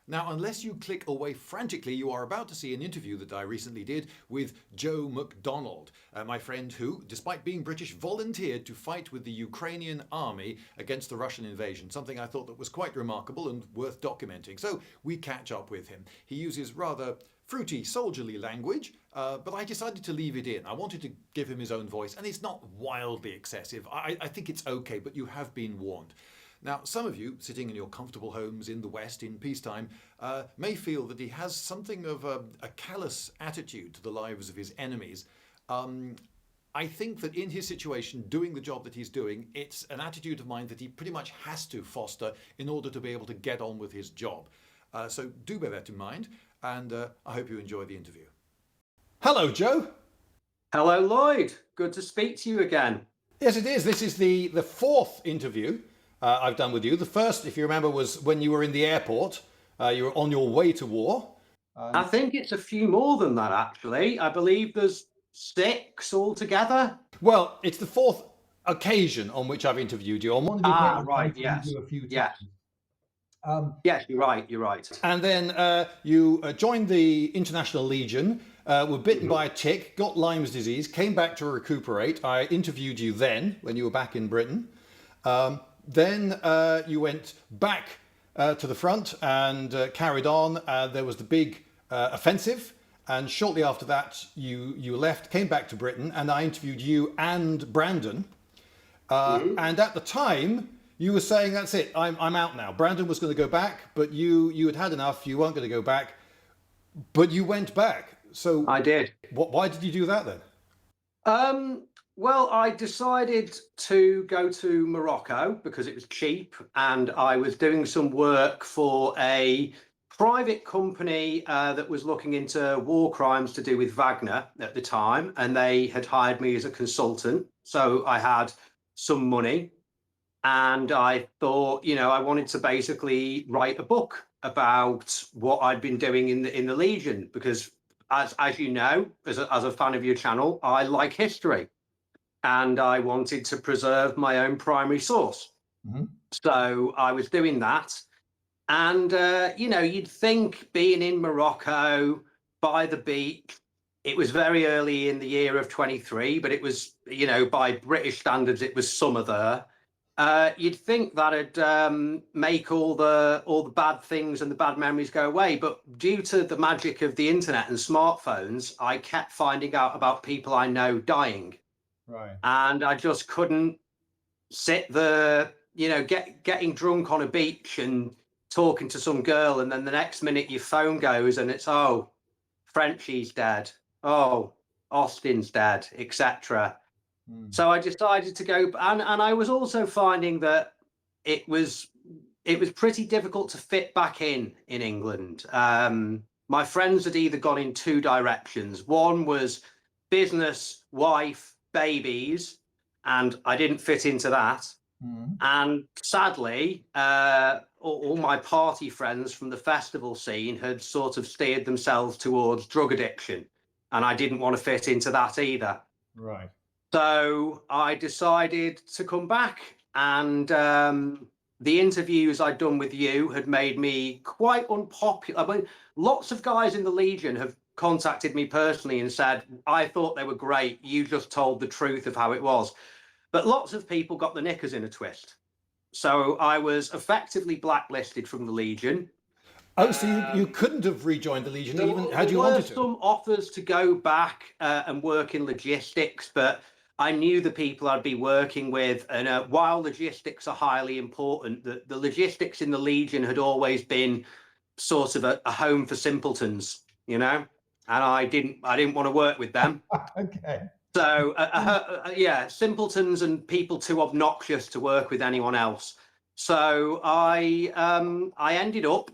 Now, unless you click away frantically, you are about to see an interview that I recently did with Joe McDonald, my friend who, despite being British, volunteered to fight with the Ukrainian army against the Russian invasion, something I thought that was quite remarkable and worth documenting. So we catch up with him. He uses rather fruity, soldierly language, but I decided to leave it in. I wanted to give him his own voice, and it's not wildly excessive. I think it's okay, but you have been warned. Now, some of you, sitting in your comfortable homes in the West in peacetime, may feel that he has something of a callous attitude to the lives of his enemies. I think that in his situation, doing the job that he's doing, it's an attitude of mind that he pretty much has to foster in order to be able to get on with his job. So do bear that in mind, and I hope you enjoy the interview. Hello, Joe. Hello, Lloyd. Good to speak to you again. Yes, it is. This is the fourth interview I've done with you. The first, if you remember, was when you were in the airport. You were on your way to war. I think it's a few more than that, actually. I believe there's 6 altogether. Well, it's the fourth occasion on which I've interviewed you. On one of the occasions, right, I've yes. interviewed you a few Yes. times. Yes, you're right. And then you joined the International Legion, were bitten by a tick, got Lyme's disease, came back to recuperate. I interviewed you then, when you were back in Britain. Then you went back to the front and carried on. There was the big offensive. And shortly after that, you left, came back to Britain, and I interviewed you and Brandon. And at the time, you were saying, that's it, I'm out now. Brandon was going to go back, but you had had enough. You weren't going to go back, but you went back. So I did. Why did you do that then? Well, I decided to go to Morocco because it was cheap, and I was doing some work for a private company that was looking into war crimes to do with Wagner at the time, and they had hired me as a consultant. So I had some money, and I thought, I wanted to basically write a book about what I'd been doing in the Legion, because as you know, as a fan of your channel, I like history. And I wanted to preserve my own primary source. Mm-hmm. So I was doing that. And, you'd think being in Morocco by the beach, it was very early in the year of 23, but it was, by British standards, it was summer there. You'd think that'd make all the bad things and the bad memories go away. But due to the magic of the internet and smartphones, I kept finding out about people I know dying. Right. And I just couldn't sit there, getting drunk on a beach and talking to some girl, and then the next minute your phone goes and it's, oh, Frenchie's dead, oh, Austin's dead, etc. So I decided to go, and I was also finding that it was pretty difficult to fit back in England. My friends had either gone in 2 directions. One was business, wife, babies, and I didn't fit into that. And sadly, all my party friends from the festival scene had sort of steered themselves towards drug addiction, and I didn't want to fit into that either. Right. So I decided to come back, and the interviews I'd done with you had made me quite unpopular. I mean, lots of guys in the Legion have contacted me personally and said, I thought they were great, you just told the truth of how it was. But lots of people got the knickers in a twist. So I was effectively blacklisted from the Legion. Oh, so you couldn't have rejoined the Legion even had you wanted to? There were some offers to go back and work in logistics, but I knew the people I'd be working with, and while logistics are highly important, the logistics in the Legion had always been sort of a home for simpletons, and I didn't want to work with them. Okay. So simpletons and people too obnoxious to work with anyone else. So I ended up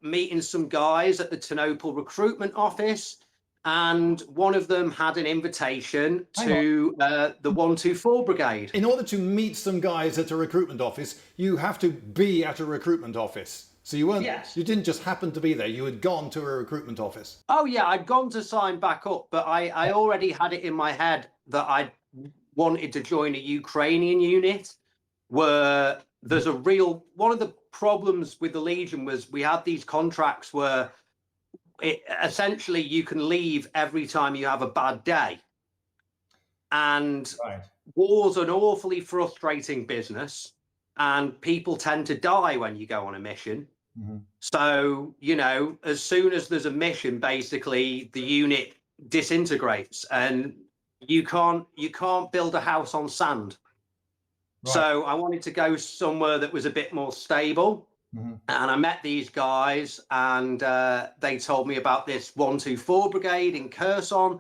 meeting some guys at the Ternopil recruitment office, and one of them had an invitation to the 124 Brigade. In order to meet some guys at a recruitment office, you have to be at a recruitment office. So you weren't. Yes. You didn't just happen to be there. You had gone to a recruitment office. Oh yeah, I'd gone to sign back up, but I already had it in my head that I wanted to join a Ukrainian unit, where there's one of the problems with the Legion was we had these contracts where essentially you can leave every time you have a bad day. And war's an awfully frustrating business, and people tend to die when you go on a mission. So, you know, as soon as there's a mission, basically the unit disintegrates, and you can't build a house on sand. So I wanted to go somewhere that was a bit more stable. And I met these guys, and they told me about this 124 brigade in Kherson,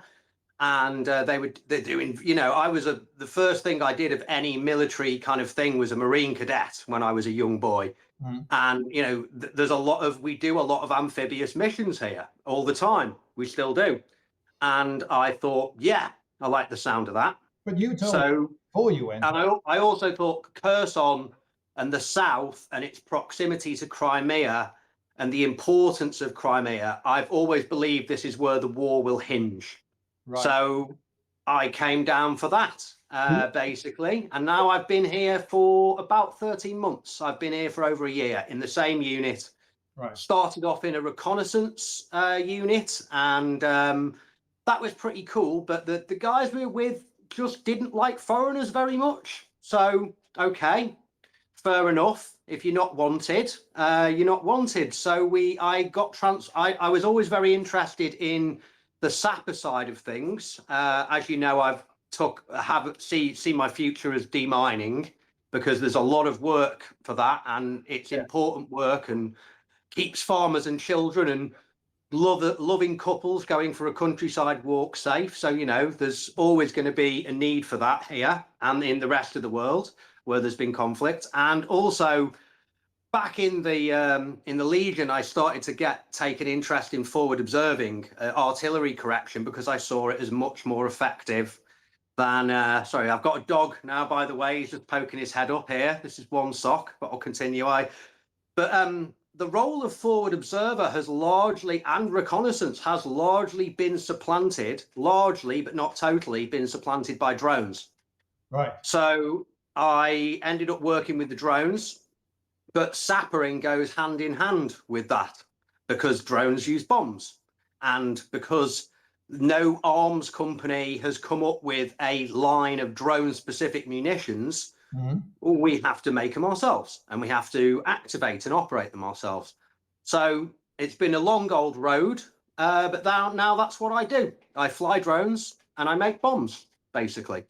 and they're doing, you know, the first thing I did of any military kind of thing was a Marine cadet when I was a young boy. And, you know, we do a lot of amphibious missions here all the time. We still do. And I thought, yeah, I like the sound of that. But you told me before you went. And I also thought Kherson and the south and its proximity to Crimea and the importance of Crimea, I've always believed this is where the war will hinge. So I came down for that, basically. And now I've been here for about 13 months. I've been here for over a year in the same unit. Started off in a reconnaissance unit, and that was pretty cool. But the guys we were with just didn't like foreigners very much. So, okay, fair enough. If you're not wanted, you're not wanted. So I was always very interested in the sapper side of things. As you know, I've seen my future as demining, because there's a lot of work for that, and it's important work, and keeps farmers and children and loving couples going for a countryside walk safe. So, you know, there's always going to be a need for that here and in the rest of the world where there's been conflict. And also, back in the Legion, I started to take an interest in forward observing artillery correction, because I saw it as much more effective than. Sorry, I've got a dog now, by the way. He's just poking his head up here. This is one sock, but I'll continue. The role of forward observer has largely, and reconnaissance has largely been supplanted, largely but not totally, been supplanted by drones. So I ended up working with the drones. But sappering goes hand in hand with that, because drones use bombs, and because no arms company has come up with a line of drone-specific munitions, we have to make them ourselves, and we have to activate and operate them ourselves. So it's been a long old road, but now that's what I do. I fly drones and I make bombs, basically.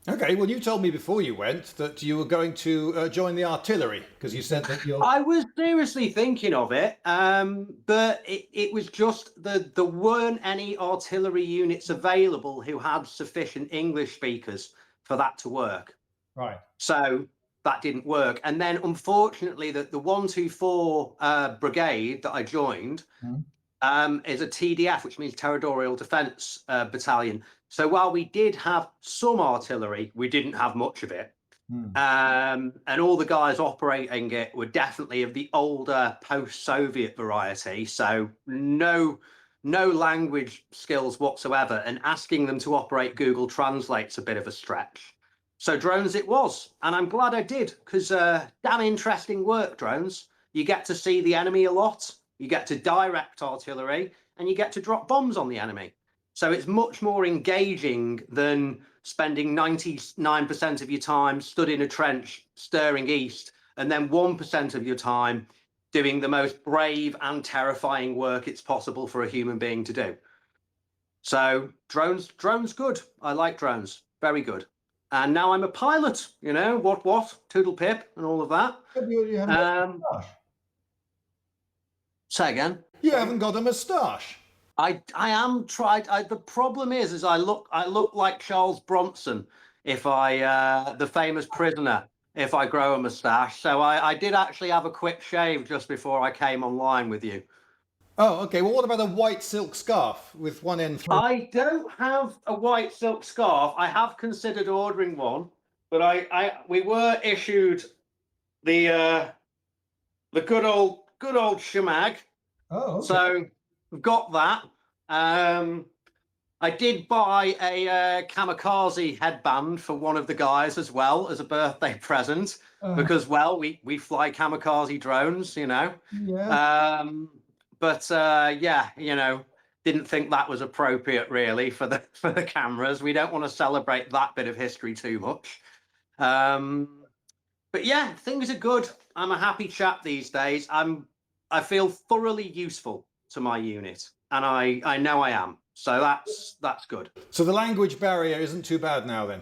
Okay, well, you told me before you went that you were going to join the artillery, because you said that you're... I was seriously thinking of it, but it was just there weren't any artillery units available who had sufficient English speakers for that to work. So that didn't work. And then, unfortunately, the 124 brigade that I joined is a TDF, which means Territorial Defence Battalion. So while we did have some artillery, we didn't have much of it. And all the guys operating it were definitely of the older post-Soviet variety. So no language skills whatsoever. And asking them to operate Google Translate's a bit of a stretch. So drones it was. And I'm glad I did, because damn interesting work, drones. You get to see the enemy a lot. You get to direct artillery, and you get to drop bombs on the enemy. So it's much more engaging than spending 99% of your time stood in a trench staring east, and then 1% of your time doing the most brave and terrifying work it's possible for a human being to do. So drones good. I like drones. Very good. And now I'm a pilot, you know, what, toodle pip and all of that. You haven't got a moustache. Say again? You haven't got a moustache. I am tried. The problem is I look like Charles Bronson if the famous prisoner, if I grow a moustache. So I did actually have a quick shave just before I came online with you. Oh, okay. Well, what about a white silk scarf with one end through? I don't have a white silk scarf. I have considered ordering one, but we were issued the good old shemag. Oh, okay. So we've got that. I did buy a kamikaze headband for one of the guys as well as a birthday present because, well, we fly kamikaze drones, you know. Yeah. But yeah, you know, didn't think that was appropriate really for the cameras. We don't want to celebrate that bit of history too much. But yeah, things are good. I'm a happy chap these days. I feel thoroughly useful to my unit, and I know I am. So that's good. So the language barrier isn't too bad now then?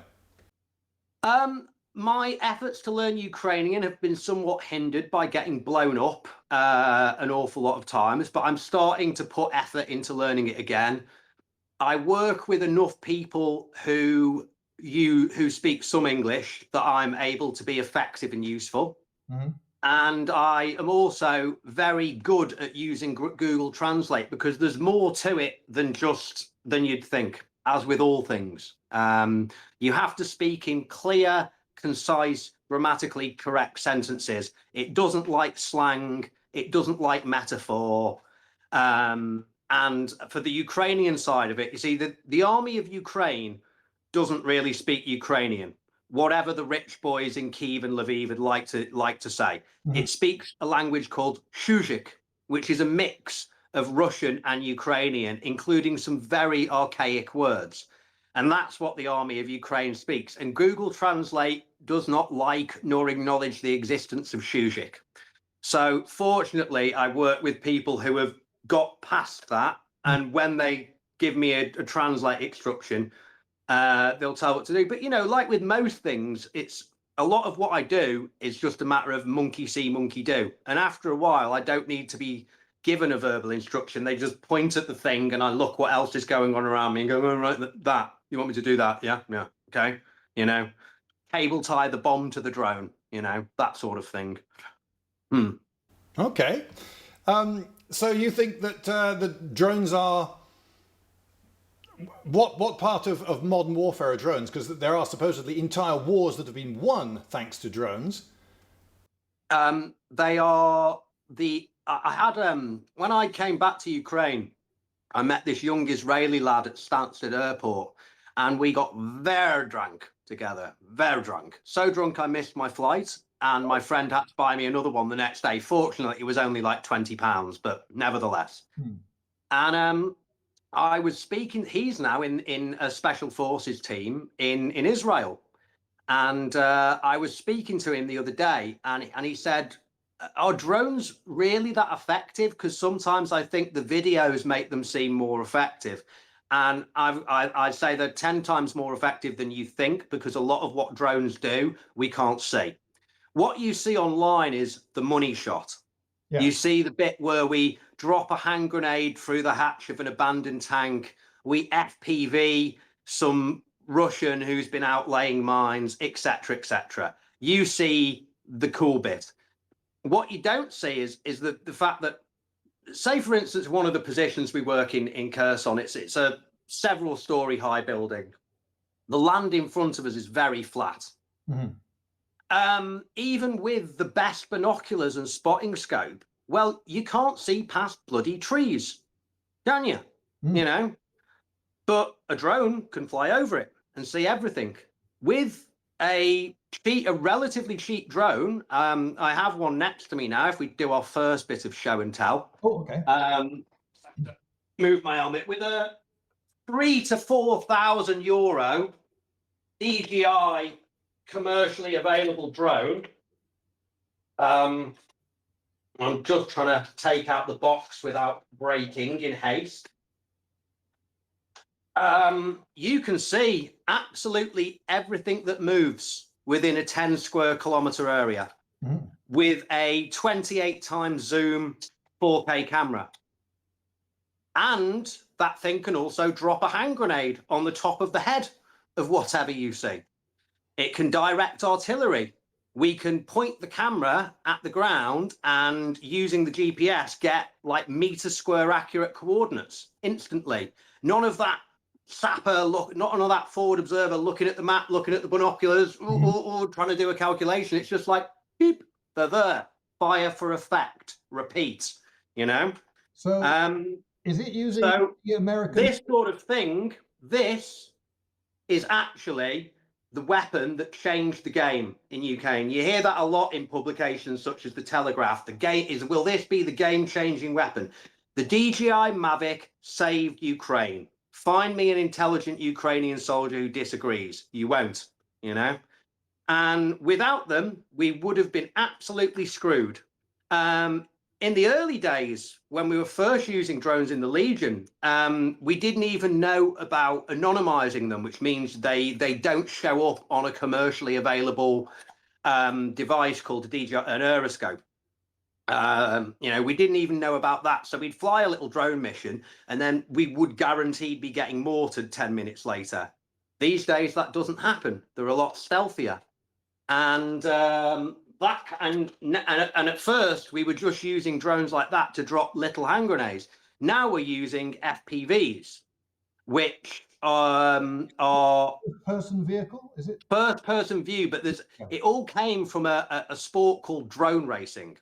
My efforts to learn Ukrainian have been somewhat hindered by getting blown up an awful lot of times, but I'm starting to put effort into learning it again. I work with enough people who speak some English that I'm able to be effective and useful. Mm-hmm. And I am also very good at using Google Translate because there's more to it than you'd think, as with all things. You have to speak in clear, concise, grammatically correct sentences. It doesn't like slang. It doesn't like metaphor. And for the Ukrainian side of it, you see, the army of Ukraine doesn't really speak Ukrainian, whatever the rich boys in Kiev and Lviv would like to say. Mm-hmm. It speaks a language called Shuzhik, which is a mix of Russian and Ukrainian, including some very archaic words. And that's what the army of Ukraine speaks. And Google Translate does not like nor acknowledge the existence of Shuzhik. So fortunately, I work with people who have got past that. And when they give me a translate instruction, they'll tell what to do. But, you know, like with most things, it's a lot of what I do is just a matter of monkey see, monkey do. And after a while, I don't need to be given a verbal instruction. They just point at the thing and I look what else is going on around me and go, oh, right, that. You want me to do that? Yeah. Yeah. Okay. You know, cable tie the bomb to the drone, you know, that sort of thing. Okay. So you think that the drones are... What part of modern warfare are drones? Because there are supposedly entire wars that have been won thanks to drones. They are I had when I came back to Ukraine, I met this young Israeli lad at Stansted Airport, and we got very drunk together, very drunk. So drunk I missed my flight, and my friend had to buy me another one the next day. Fortunately, it was only like £20, but nevertheless. And I was speaking, he's now in a special forces team in Israel. And I was speaking to him the other day and he said, are drones really that effective? Because sometimes I think the videos make them seem more effective. And I'd say they're 10 times more effective than you think, because a lot of what drones do, we can't see. What you see online is the money shot. Yeah. You see the bit where we drop a hand grenade through the hatch of an abandoned tank. We FPV some Russian who's been out laying mines, etc., etc. You see the cool bit. What you don't see is the fact that, say, for instance, one of the positions we work in Kherson, it's a several story high building. The land in front of us is very flat. Mm-hmm. Even with the best binoculars and spotting scope, well, you can't see past bloody trees, can you? You know, but a drone can fly over it and see everything. With a relatively cheap drone, I have one next to me now. If we do our first bit of show and tell, okay. Move my helmet with a €3,000 to €4,000 DJI commercially available drone. I'm just trying to take out the box without breaking in haste. You can see absolutely everything that moves within a 10 square kilometer area with a 28 times zoom 4K camera. And that thing can also drop a hand grenade on the top of the head of whatever you see. It can direct artillery. We can point the camera at the ground and using the GPS get like meter square accurate coordinates instantly. None of that sapper none of that forward observer looking at the map, looking at the binoculars, or trying to do a calculation. It's just like, beep, they're there. Fire for effect. Repeat, you know? So is it using the American... This sort of thing this is actually the weapon that changed the game in UK. And you hear that a lot in publications such as The Telegraph. The game is, will this be the game-changing weapon? The DJI Mavic saved Ukraine. Find me an intelligent Ukrainian soldier who disagrees. You won't, you know? And without them, we would have been absolutely screwed. In the early days, when we were first using drones in the Legion, we didn't even know about anonymizing them, which means they don't show up on a commercially available device called a DJI, an aeroscope. We didn't even know about that. So we'd fly a little drone mission and then we would guaranteed be getting mortared 10 minutes later. These days, that doesn't happen. They're a lot stealthier. And at first we were just using drones like that to drop little hand grenades. Now we're using FPVs, which are person vehicle. Is it first person view? But it all came from a sport called drone racing.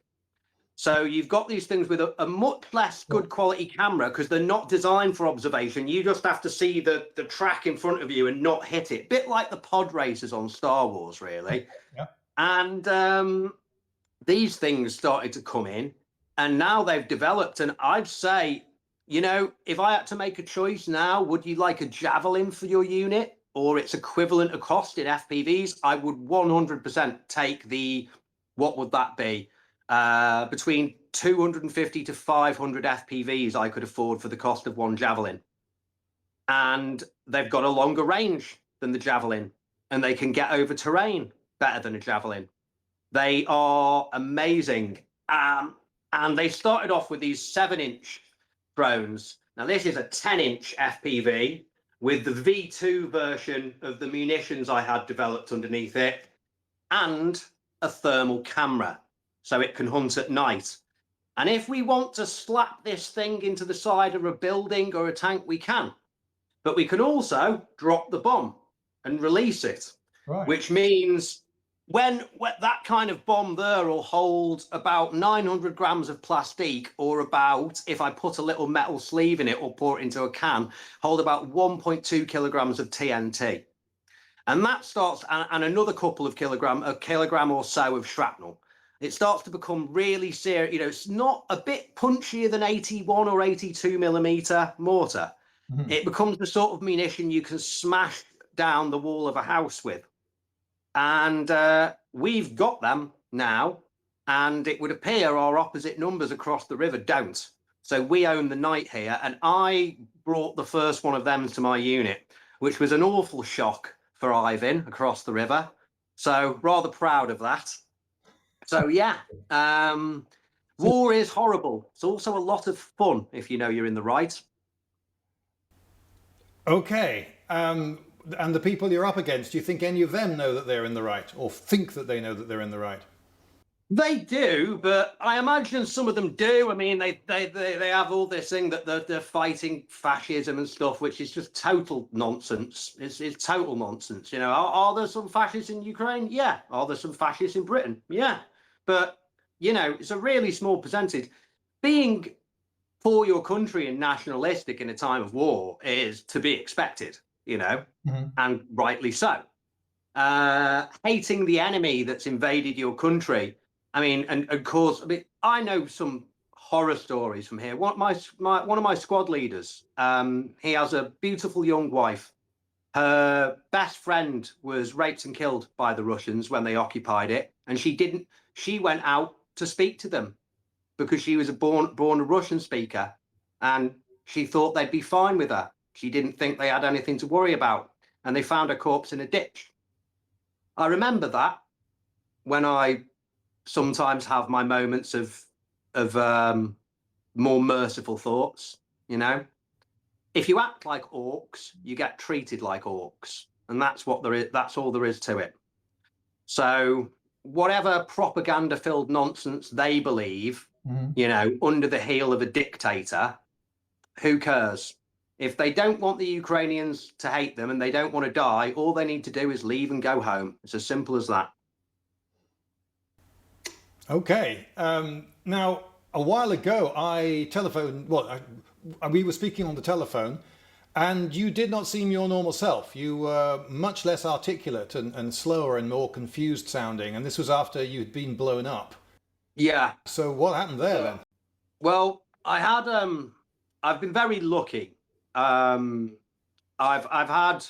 So you've got these things with a much less good quality camera because they're not designed for observation. You just have to see the track in front of you and not hit it. Bit like the pod racers on Star Wars, really. Yeah. And these things started to come in and now they've developed. And I'd say, if I had to make a choice now, would you like a Javelin for your unit or its equivalent of cost in FPVs? I would 100% take what would that be? Between 250 to 500 FPVs I could afford for the cost of one Javelin. And they've got a longer range than the Javelin and they can get over terrain better than a Javelin. They are amazing. And they started off with these 7-inch drones. Now this is a 10-inch FPV with the V2 version of the munitions I had developed underneath it and a thermal camera. So it can hunt at night. And if we want to slap this thing into the side of a building or a tank, we can. But we can also drop the bomb and release it, right. Which means when that kind of bomb there will hold about 900 grams of plastique or about, if I put a little metal sleeve in it or pour it into a can, hold about 1.2 kilograms of TNT. And that starts, and another couple of a kilogram or so of shrapnel. It starts to become really serious. It's not a bit punchier than 81 or 82 millimeter mortar. Mm-hmm. It becomes the sort of munition you can smash down the wall of a house with. And we've got them now, and it would appear our opposite numbers across the river don't. So we own the night here, and I brought the first one of them to my unit, which was an awful shock for Ivan across the river. So rather proud of that. So yeah, war is horrible. It's also a lot of fun if you know you're in the right. Okay, and the people you're up against, do you think any of them know that they're in the right or think that they know that they're in the right? They do, but I imagine some of them do. I mean, they have all this thing that they're fighting fascism and stuff, which is just total nonsense. It's total nonsense. Are there some fascists in Ukraine? Yeah. Are there some fascists in Britain? Yeah. But, it's a really small percentage. Being for your country and nationalistic in a time of war is to be expected, mm-hmm. And rightly so. Hating the enemy that's invaded your country. I mean, and of course, I know some horror stories from here. One of my squad leaders, he has a beautiful young wife. Her best friend was raped and killed by the Russians when they occupied it. And she went out to speak to them because she was born a Russian speaker and she thought they'd be fine with her. She didn't think they had anything to worry about. And they found her corpse in a ditch. I remember that when I sometimes have my moments of more merciful thoughts, If you act like orcs, you get treated like orcs. And that's what there is. That's all there is to it. So whatever propaganda-filled nonsense they believe, mm-hmm. Under the heel of a dictator, who cares? If they don't want the Ukrainians to hate them and they don't want to die, all they need to do is leave and go home. It's as simple as that. Okay. Now, a while ago, we were speaking on the telephone, And you did not seem your normal self. You were much less articulate and slower and more confused sounding. And this was after you'd been blown up. Yeah. So what happened there then? Well, I've been very lucky. I've had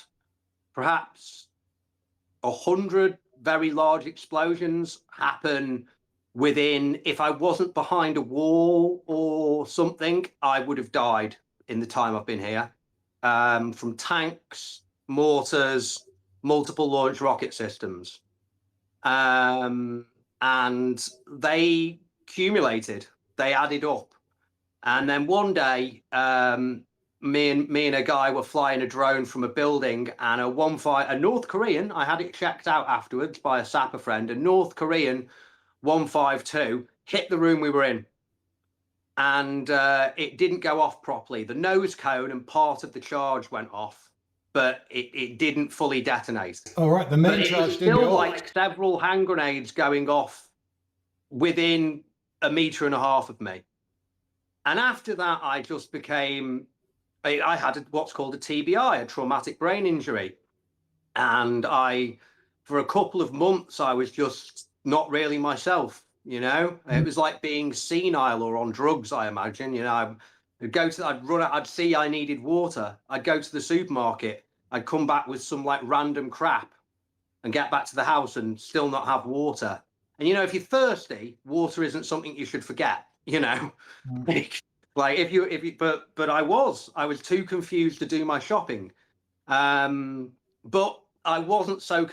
perhaps 100 very large explosions happen within, if I wasn't behind a wall or something, I would have died in the time I've been here. From tanks, mortars, multiple launch rocket systems. And they accumulated, they added up. And then one day, me and a guy were flying a drone from a building, and a North Korean, I had it checked out afterwards by a sapper friend, a North Korean 152 hit the room we were in. And it didn't go off properly. The nose cone and part of the charge went off, but it didn't fully detonate. All right, the main charge didn't go off. Still like several hand grenades going off within 1.5 meters of me. And after that, I just became, I had what's called a TBI, a traumatic brain injury. And for a couple of months, I was just not really myself, you know? It was like being senile or on drugs, I imagine. You know, I'd see I needed water. I'd go to the supermarket. I'd come back with some like random crap and get back to the house and still not have water. And, you know, if you're thirsty, water isn't something you should forget, you know? Like but I was too confused to do my shopping. But I wasn't so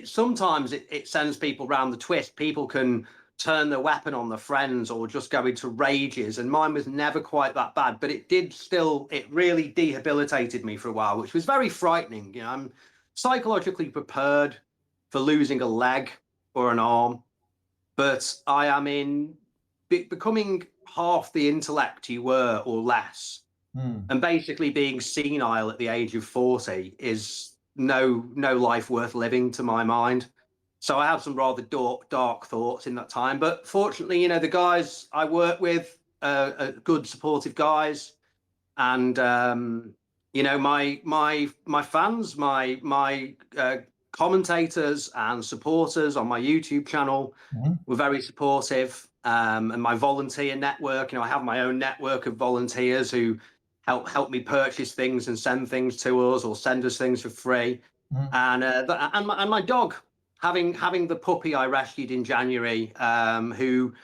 sometimes it sends people round the twist. People can turn their weapon on their friends or just go into rages, and mine was never quite that bad, but it really debilitated me for a while, which was very frightening. You know, I'm psychologically prepared for losing a leg or an arm, but I am becoming half the intellect you were or less. And basically being senile at the age of 40 is no life worth living to my mind. So I have some rather dark thoughts in that time, but fortunately, you know, the guys I work with are good, supportive guys, and you know, my fans, my commentators and supporters on my YouTube channel were very supportive, and my volunteer network. You know, I have my own network of volunteers who help me purchase things and send things to us or send us things for free, and my dog. Having the puppy I rescued in January, who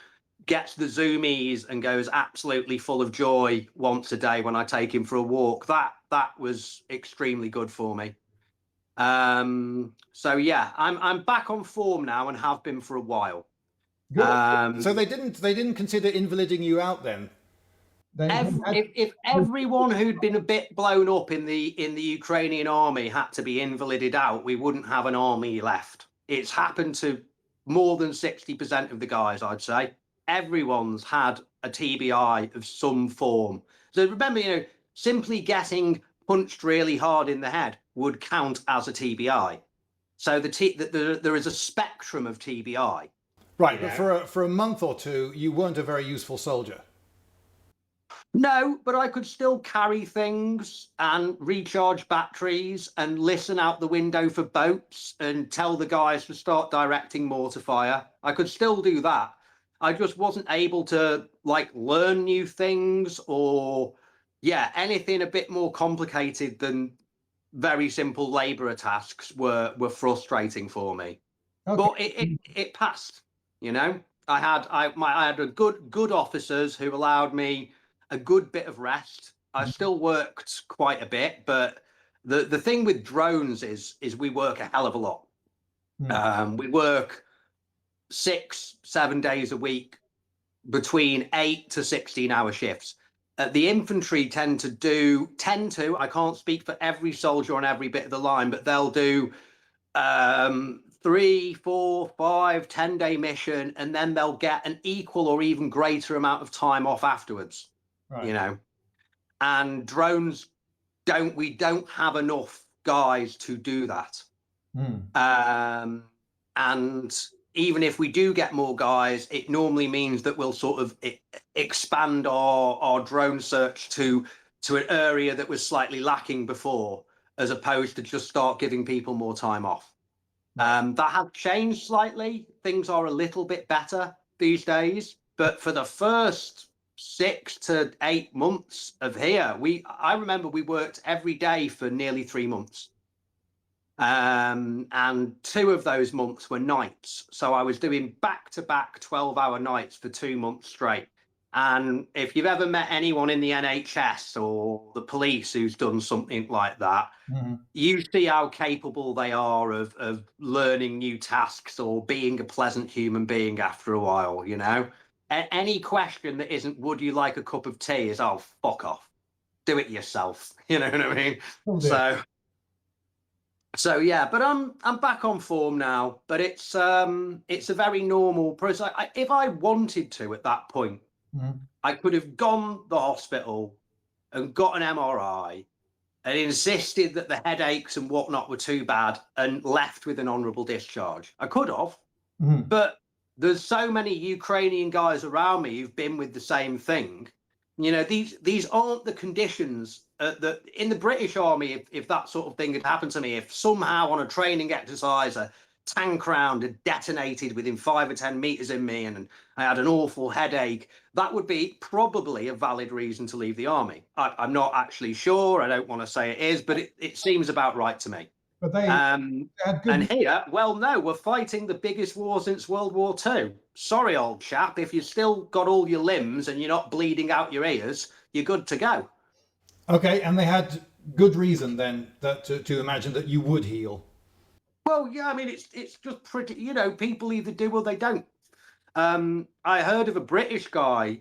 gets the zoomies and goes absolutely full of joy once a day when I take him for a walk, that was extremely good for me. So yeah, I'm back on form now and have been for a while. So they didn't consider invaliding you out then? If everyone who'd been a bit blown up in the Ukrainian army had to be invalided out, we wouldn't have an army left. It's happened to more than 60% of the guys, I'd say. Everyone's had a TBI of some form. So remember, you know, simply getting punched really hard in the head would count as a TBI. So there is a spectrum of TBI. Right, but for a month or two, you weren't a very useful soldier. No, but I could still carry things and recharge batteries and listen out the window for boats and tell the guys to start directing mortar fire. I could still do that. I just wasn't able to like learn new things or anything a bit more complicated than very simple labourer tasks were frustrating for me. Okay. But it passed, you know. I had a good officers who allowed me a good bit of rest. I still worked quite a bit, but the thing with drones is we work a hell of a lot. We work 6-7 days a week between 8 to 16-hour shifts. The infantry tend to, I can't speak for every soldier on every bit of the line, but they'll do 3, 4, 5, 10-day mission, and then they'll get an equal or even greater amount of time off afterwards. Right. You know, and drones we don't have enough guys to do that. And even if we do get more guys, it normally means that we'll sort of expand our drone search to to an area that was slightly lacking before, as opposed to just start giving people more time off. That has changed slightly. Things are a little bit better these days, but for the first 6 to 8 months of here, I remember we worked every day for nearly 3 months. And 2 of those months were nights. So I was doing back-to-back 12-hour nights for 2 months straight. And if you've ever met anyone in the NHS or the police who's done something like that, you see how capable they are of learning new tasks or being a pleasant human being after a while, you know? Any question that isn't, would you like a cup of tea, is, oh, fuck off. Do it yourself. You know what I mean? Oh, so yeah, but I'm back on form now, but it's a very normal process. If I wanted to at that point, I could have gone to the hospital and got an MRI and insisted that the headaches and whatnot were too bad and left with an honourable discharge. I could have, but there's so many Ukrainian guys around me who've been with the same thing. You know, these aren't the conditions that in the British Army, if that sort of thing had happened to me, if somehow on a training exercise a tank round had detonated within 5 or 10 meters in me and I had an awful headache, that would be probably a valid reason to leave the army. I'm not actually sure. I don't want to say it is, but it seems about right to me. But they had good... And here, well, no, we're fighting the biggest war since World War II. Sorry, old chap, if you've still got all your limbs and you're not bleeding out your ears, you're good to go. Okay, and they had good reason then to imagine that you would heal. Well, yeah, I mean, it's just pretty, you know, people either do or they don't. I heard of a British guy.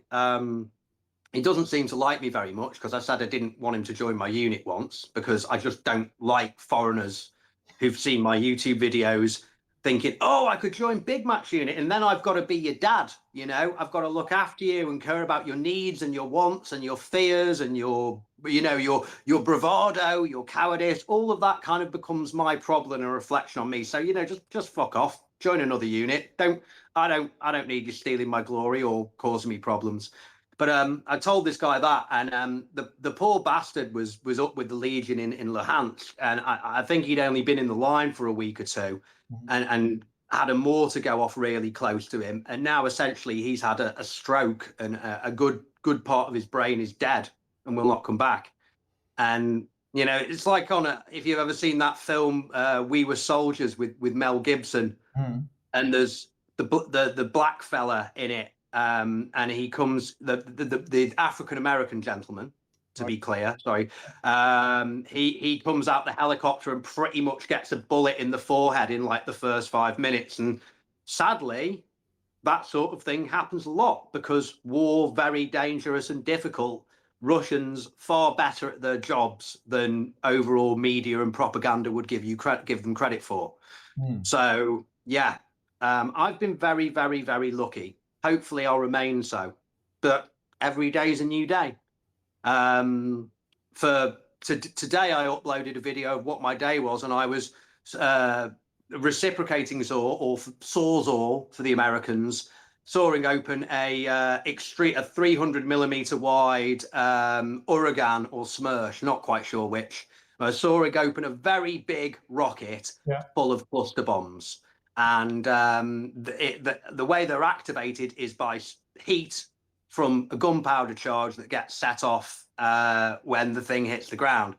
He doesn't seem to like me very much because I said I didn't want him to join my unit once because I just don't like foreigners who've seen my YouTube videos thinking, oh, I could join BigMac's unit and then I've got to be your dad, you know, I've got to look after you and care about your needs and your wants and your fears and your, you know, your bravado, your cowardice, all of that kind of becomes my problem and a reflection on me. So, you know, just fuck off, join another unit. I don't need you stealing my glory or causing me problems. But I told this guy that, and the poor bastard was up with the Legion in Luhansk, and I think he'd only been in the line for a week or two, and had a mortar go off really close to him, and now essentially he's had a stroke, and a good part of his brain is dead and will not come back. And you know, it's like if you've ever seen that film We Were Soldiers with Mel Gibson, and there's the black fella in it. And he comes, the African-American gentleman, to be clear, sorry, he comes out the helicopter and pretty much gets a bullet in the forehead in like the first 5 minutes. And sadly, that sort of thing happens a lot because war, very dangerous and difficult. Russians far better at their jobs than overall media and propaganda would give them credit for. So yeah, I've been very, very, very lucky. Hopefully I'll remain so, but every day is a new day. Today I uploaded a video of what my day was, and I was reciprocating sawzall for the Americans, sawing open a 300mm wide Uragan or Smersh, not quite sure which. I was sawing open a very big rocket full of cluster bombs. And the way they're activated is by heat from a gunpowder charge that gets set off when the thing hits the ground.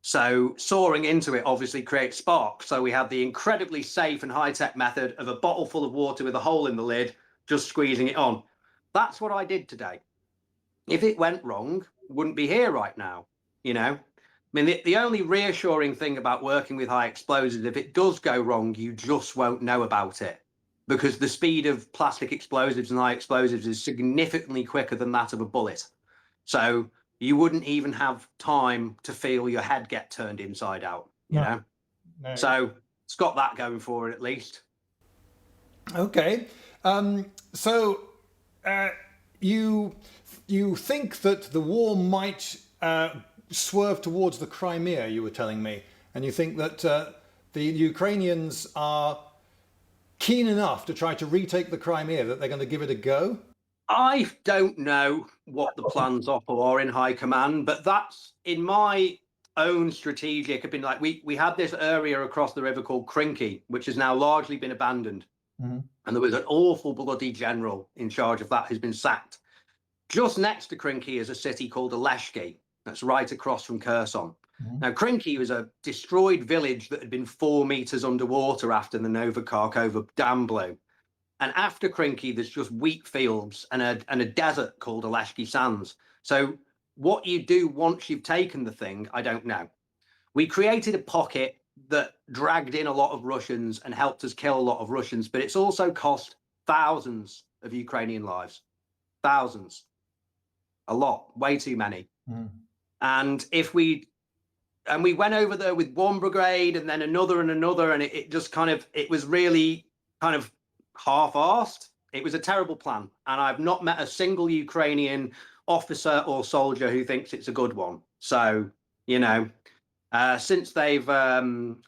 So soaring into it obviously creates sparks. So we had the incredibly safe and high-tech method of a bottle full of water with a hole in the lid, just squeezing it on. That's what I did today. If it went wrong, wouldn't be here right now, you know? I mean, the only reassuring thing about working with high explosives, if it does go wrong, you just won't know about it because the speed of plastic explosives and high explosives is significantly quicker than that of a bullet. So you wouldn't even have time to feel your head get turned inside out, you know? No. So it's got that going for it at least. Okay. So you think that the war might swerve towards the Crimea, you were telling me, and you think that the Ukrainians are keen enough to try to retake the Crimea that they're going to give it a go? I don't know what the plans are in high command, but that's in my own strategic opinion. Like we had this area across the river called Crinky, which has now largely been abandoned. And there was an awful bloody general in charge of that who's been sacked. Just next to Crinky is a city called Oleshki, that's right across from Kherson. Now, Crinky was a destroyed village that had been 4 meters underwater after the Novakarkova dam blew. And after Crinky, there's just wheat fields and a desert called Oleshki Sands. So what you do once you've taken the thing, I don't know. We created a pocket that dragged in a lot of Russians and helped us kill a lot of Russians, but it's also cost thousands of Ukrainian lives. Thousands. A lot, way too many. And we went over there with one brigade and then another and another, and it just kind of, it was really kind of half-arsed. It was a terrible plan, and I've not met a single Ukrainian officer or soldier who thinks it's a good one. So, you know, since the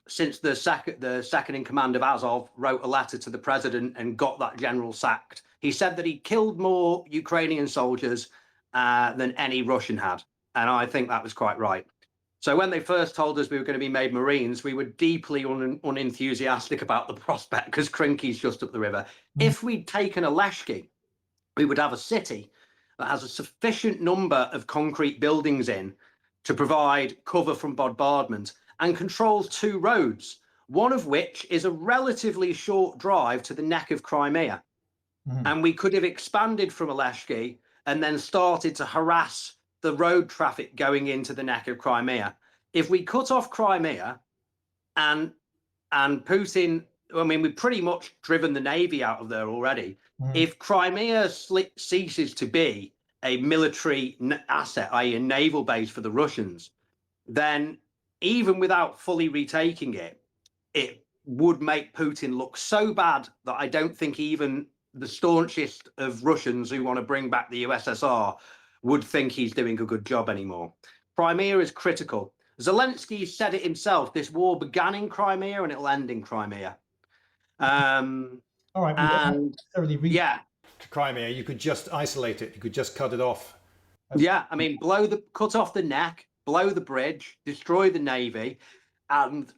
second in command of Azov wrote a letter to the president and got that general sacked, he said that he killed more Ukrainian soldiers than any Russian had, and I think that was quite right. So when they first told us we were going to be made Marines, we were deeply unenthusiastic about the prospect because Crinky's just up the river. If we'd taken Oleshki, we would have a city that has a sufficient number of concrete buildings in to provide cover from bombardment and controls 2 roads, one of which is a relatively short drive to the neck of Crimea. And we could have expanded from Oleshki and then started to harass the road traffic going into the neck of Crimea. If we cut off Crimea and Putin, I mean, we've pretty much driven the Navy out of there already. If Crimea ceases to be a military asset, i.e. a naval base for the Russians, then even without fully retaking it, it would make Putin look so bad that I don't think even the staunchest of Russians who want to bring back the USSR would think he's doing a good job anymore. Crimea is critical. Zelensky said it himself, this war began in Crimea and it'll end in Crimea. All right, and yeah, to Crimea, you could just isolate it. You could just cut it off. Yeah, I mean, cut off the neck, blow the bridge, destroy the Navy, and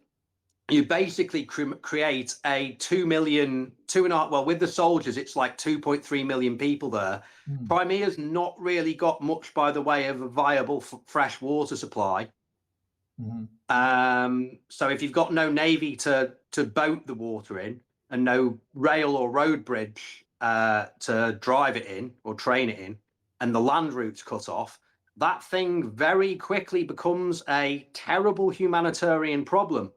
you basically create a 2 million, 2.5, well, with the soldiers, it's like 2.3 million people there. Crimea's not really got much by the way of a viable fresh water supply. So if you've got no Navy to boat the water in and no rail or road bridge to drive it in or train it in, and the land route's cut off, that thing very quickly becomes a terrible humanitarian problem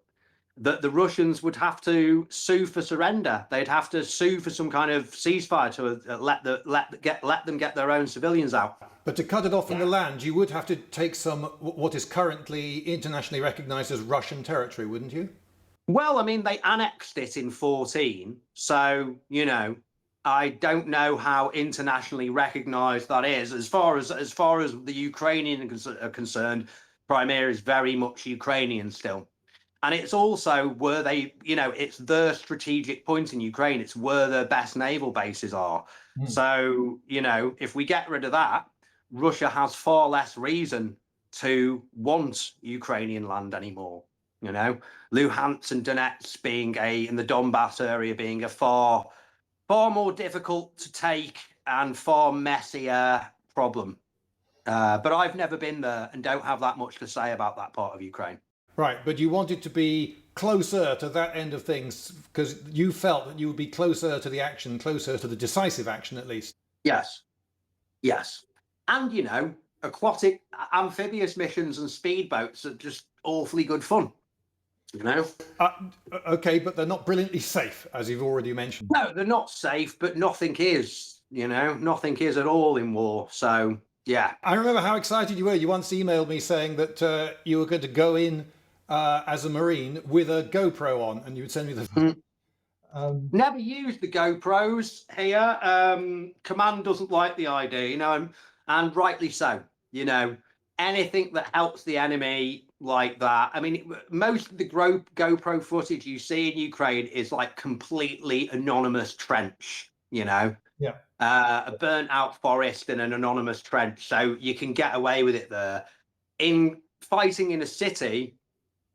that the Russians would have to sue for surrender. They'd have to sue for some kind of ceasefire to let them get their own civilians out. But to cut it off from the land, you would have to take some what is currently internationally recognized as Russian territory, wouldn't you? Well, I mean, they annexed it in 14, so you know, I don't know how internationally recognized that is. As far as the Ukrainians are concerned, Crimea is very much Ukrainian still. And it's also where they, you know, it's the strategic point in Ukraine. It's where their best naval bases are. So, you know, if we get rid of that, Russia has far less reason to want Ukrainian land anymore. You know, Luhansk and Donetsk in the Donbass area being a far more difficult to take and far messier problem. But I've never been there and don't have that much to say about that part of Ukraine. Right, but you wanted to be closer to that end of things because you felt that you would be closer to the action, closer to the decisive action at least. Yes. And, you know, aquatic amphibious missions and speedboats are just awfully good fun, you know? Okay, but they're not brilliantly safe, as you've already mentioned. No, they're not safe, but nothing is, you know, nothing is at all in war. So, yeah. I remember how excited you were. You once emailed me saying that you were going to go in as a Marine with a GoPro on, and you would send me the... Never used the GoPros here. Command doesn't like the idea, you know, and rightly so. You know, anything that helps the enemy like that. I mean, most of the GoPro footage you see in Ukraine is like completely anonymous trench, you know. Yeah. a burnt out forest and an anonymous trench. So you can get away with it there. In fighting in a city,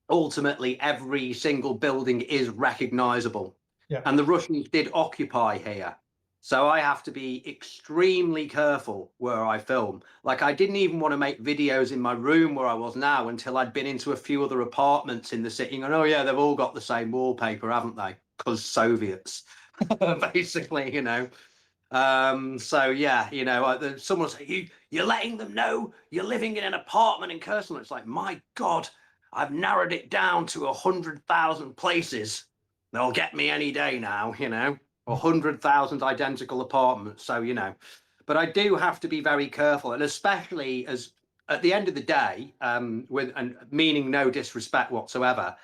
ultimately every single building is recognizable. Yeah. And the Russians did occupy here. So I have to be extremely careful where I film. Like, I didn't even want to make videos in my room where I was now until I'd been into a few other apartments in the city. And oh yeah, they've all got the same wallpaper, haven't they? Because Soviets, basically, you know. So yeah, you know, someone will say, you're letting them know you're living in an apartment in Kherson. It's like, my God, I've narrowed it down to 100,000 places. They'll get me any day now, you know, 100,000 identical apartments. So, you know, but I do have to be very careful, and especially as at the end of the day, with and meaning no disrespect whatsoever,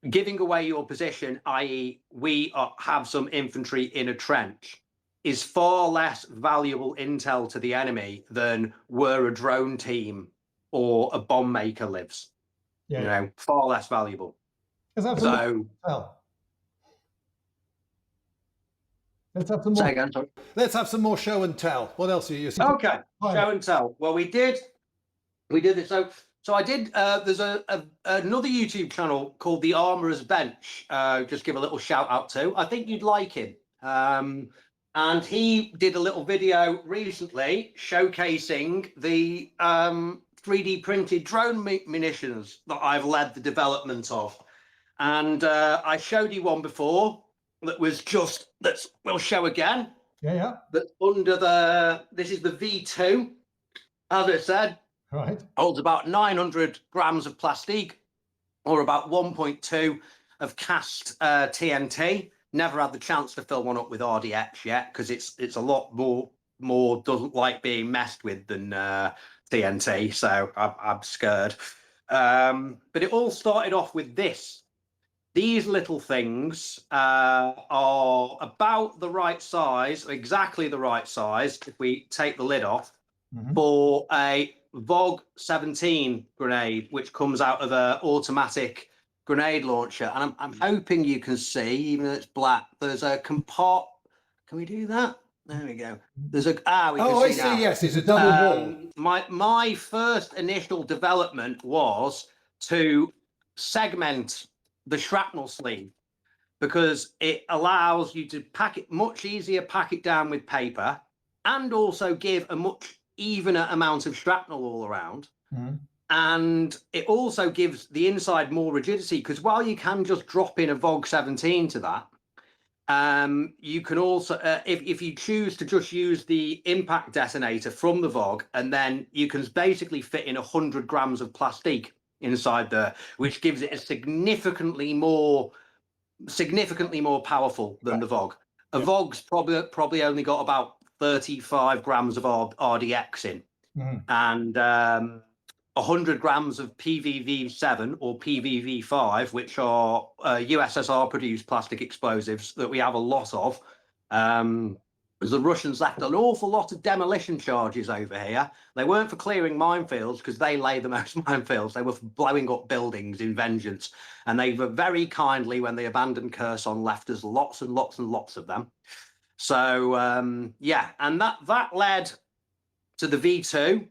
giving away your position, i.e., have some infantry in a trench, is far less valuable intel to the enemy than where a drone team or a bomb maker lives. Yeah. You know, far less valuable. So let's have some more. Say again, sorry. Let's have some more show and tell. What else are you using? Okay, show and tell. Well, we did this. So I did. There's another YouTube channel called The Armourer's Bench. Just give a little shout out to. I think you'd like him. And he did a little video recently showcasing the 3D printed drone munitions that I've led the development of. And I showed you one before that was just, we'll show again. Yeah. That's under this is the V2, as I said. Right. Holds about 900 grams of plastique, or about 1.2 of cast TNT. Never had the chance to fill one up with RDX yet, because it's a lot more doesn't like being messed with than TNT, so I'm scared. But it all started off with this. These little things are about the right size, exactly the right size, if we take the lid off, for a VOG 17 grenade, which comes out of an automatic grenade launcher. And I'm hoping you can see, even though it's black, there's a compart. Can we do that? There we go. There's a we can see now. Yes, it's a double wall. My first initial development was to segment the shrapnel sleeve, because it allows you to much easier pack it down with paper, and also give a much evener amount of shrapnel all around. And it also gives the inside more rigidity, because while you can just drop in a VOG 17 to that, you can also, if you choose to just use the impact detonator from the VOG, and then you can basically fit in 100 grams of plastique inside there, which gives it a significantly more powerful than the VOG. A VOG's probably only got about 35 grams of RDX in, and 100 grams of PVV7 or PVV5, which are USSR produced plastic explosives that we have a lot of. The Russians left an awful lot of demolition charges over here. They weren't for clearing minefields, because they lay the most minefields. They were for blowing up buildings in vengeance. And they were very kindly, when they abandoned Kherson, left us lots and lots and lots of them. So, yeah, and that led to the V2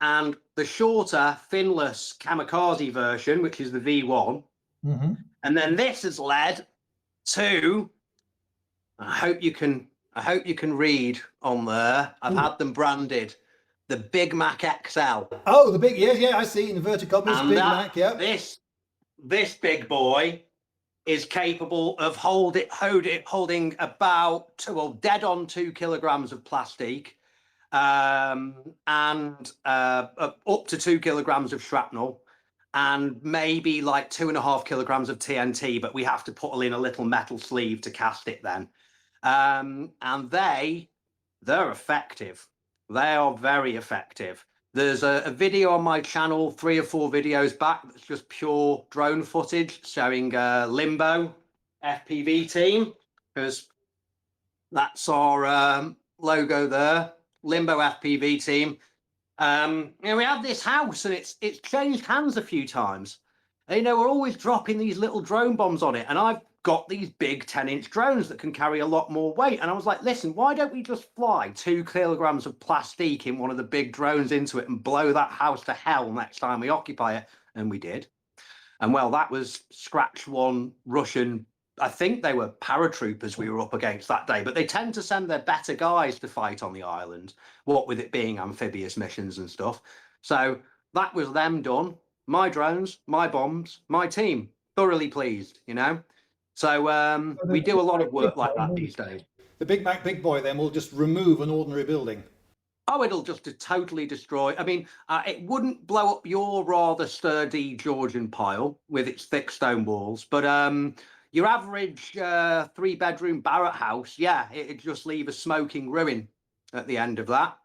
and the shorter, finless kamikaze version, which is the V1. And then this has led to, I hope you can read on there. I've had them branded, the BigMac XL. Oh, the big, yeah, I see, inverted commas, BigMac, yeah. This big boy is capable of holding about dead on 2 kilograms of plastic, and up to 2 kilograms of shrapnel, and maybe like 2.5 kilograms of TNT, but we have to put in a little metal sleeve to cast it then. And they're effective. They are very effective. There's a video on my channel 3 or 4 videos back that's just pure drone footage showing Limbo FPV team, because that's our logo there, Limbo FPV team. We have this house, and it's changed hands a few times. And, we're always dropping these little drone bombs on it, and I've got these big 10-inch drones that can carry a lot more weight. And I was like, listen, why don't we just fly 2 kilograms of plastique in one of the big drones into it and blow that house to hell next time we occupy it? And we did. And well, that was scratch one Russian, I think they were paratroopers we were up against that day, but they tend to send their better guys to fight on the island, what with it being amphibious missions and stuff. So that was them done. My drones, my bombs, my team. Thoroughly pleased, you know? So we do a lot of work like that these days. The BigMac big boy then will just remove an ordinary building. Oh, it'll just totally destroy. I mean, it wouldn't blow up your rather sturdy Georgian pile with its thick stone walls, but your average 3-bedroom Barratt house, yeah, it'd just leave a smoking ruin at the end of that.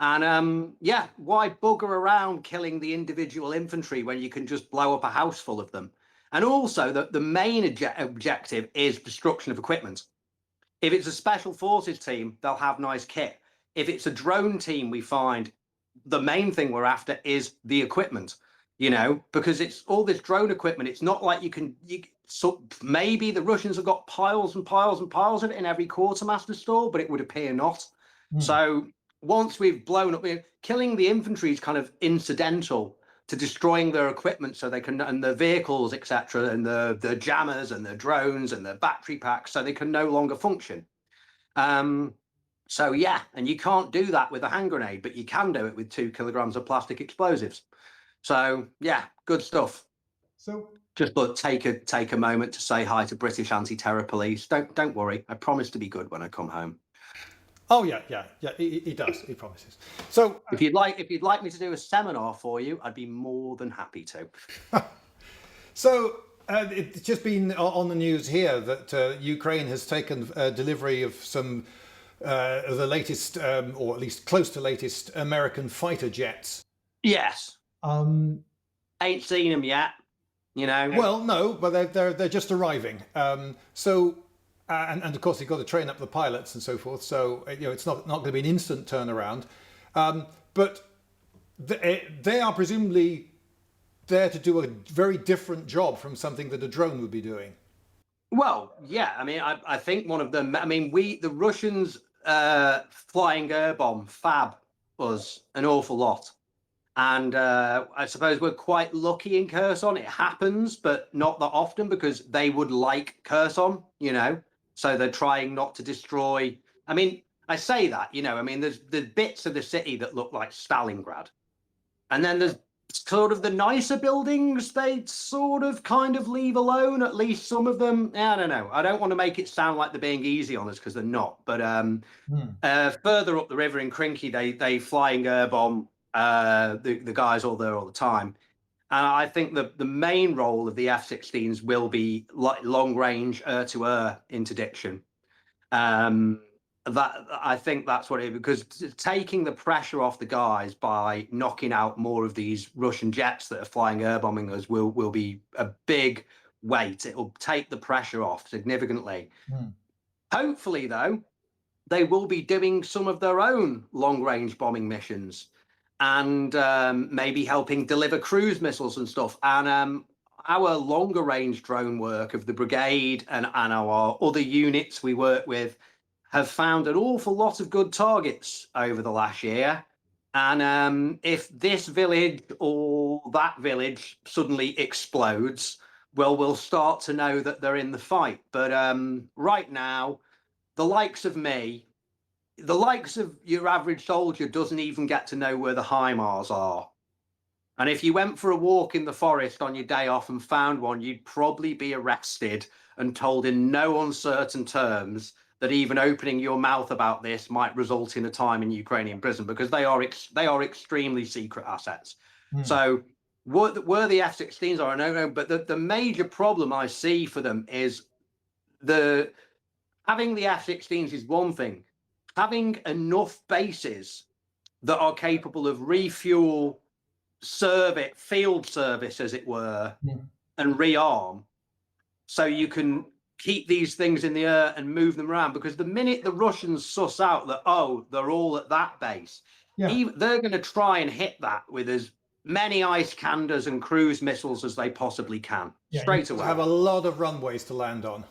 And yeah, why bugger around killing the individual infantry when you can just blow up a house full of them? And also, the main objective is destruction of equipment. If it's a special forces team, they'll have nice kit. If it's a drone team, we find the main thing we're after is the equipment, you know, because it's all this drone equipment. It's not like so maybe the Russians have got piles and piles and piles of it in every quartermaster store, but it would appear not. So once we've blown up, killing the infantry is kind of incidental to destroying their equipment so they can, and the vehicles, etc., and the jammers and the drones and the battery packs, so they can no longer function. So yeah, and you can't do that with a hand grenade, but you can do it with 2 kilograms of plastic explosives. So yeah, good stuff. So just but take a moment to say hi to British anti-terror police. Don't worry, I promise to be good when I come home. Oh yeah, he does. He promises. So if you'd like me to do a seminar for you, I'd be more than happy to. So it's just been on the news here that Ukraine has taken delivery of some the latest, or at least close to latest, American fighter jets. Yes. Ain't seen them yet, you know. Well, no, but they're just arriving. So. And of course, you've got to train up the pilots and so forth. So you know, it's not going to be an instant turnaround. But they are presumably there to do a very different job from something that a drone would be doing. Well, yeah. I mean, I think one of them. I mean, the Russians flying air bomb fab us an awful lot, and I suppose we're quite lucky in Kherson. It happens, but not that often because they would like Kherson, you know. So they're trying not to destroy. I mean, I say that, you know, I mean, there's bits of the city that look like Stalingrad. And then there's sort of the nicer buildings they sort of kind of leave alone, at least some of them. I don't know. I don't want to make it sound like they're being easy on us because they're not. But further up the river in Krinky, they flying air bomb the guys all there all the time. And I think the main role of the F-16s will be long-range air-to-air interdiction. I think that's what it is, because taking the pressure off the guys by knocking out more of these Russian jets that are flying air bombing us will be a big weight. It will take the pressure off significantly. Hopefully, though, they will be doing some of their own long-range bombing missions. And maybe helping deliver cruise missiles and stuff. And our longer range drone work of the brigade and our other units we work with have found an awful lot of good targets over the last year. And if this village or that village suddenly explodes, well, we'll start to know that they're in the fight. But right now, the likes of me, the likes of your average soldier doesn't even get to know where the HIMARS are. And if you went for a walk in the forest on your day off and found one, you'd probably be arrested and told in no uncertain terms that even opening your mouth about this might result in a time in Ukrainian prison, because they are extremely secret assets. So where the F-16s are, I don't know, but the major problem I see for them is having the F-16s is one thing. Having enough bases that are capable of refuel, field service, as it were, and rearm, so you can keep these things in the air and move them around. Because the minute the Russians suss out that, oh, they're all at that base, they're going to try and hit that with as many Iskandas and cruise missiles as they possibly can, straight away. Have a lot of runways to land on.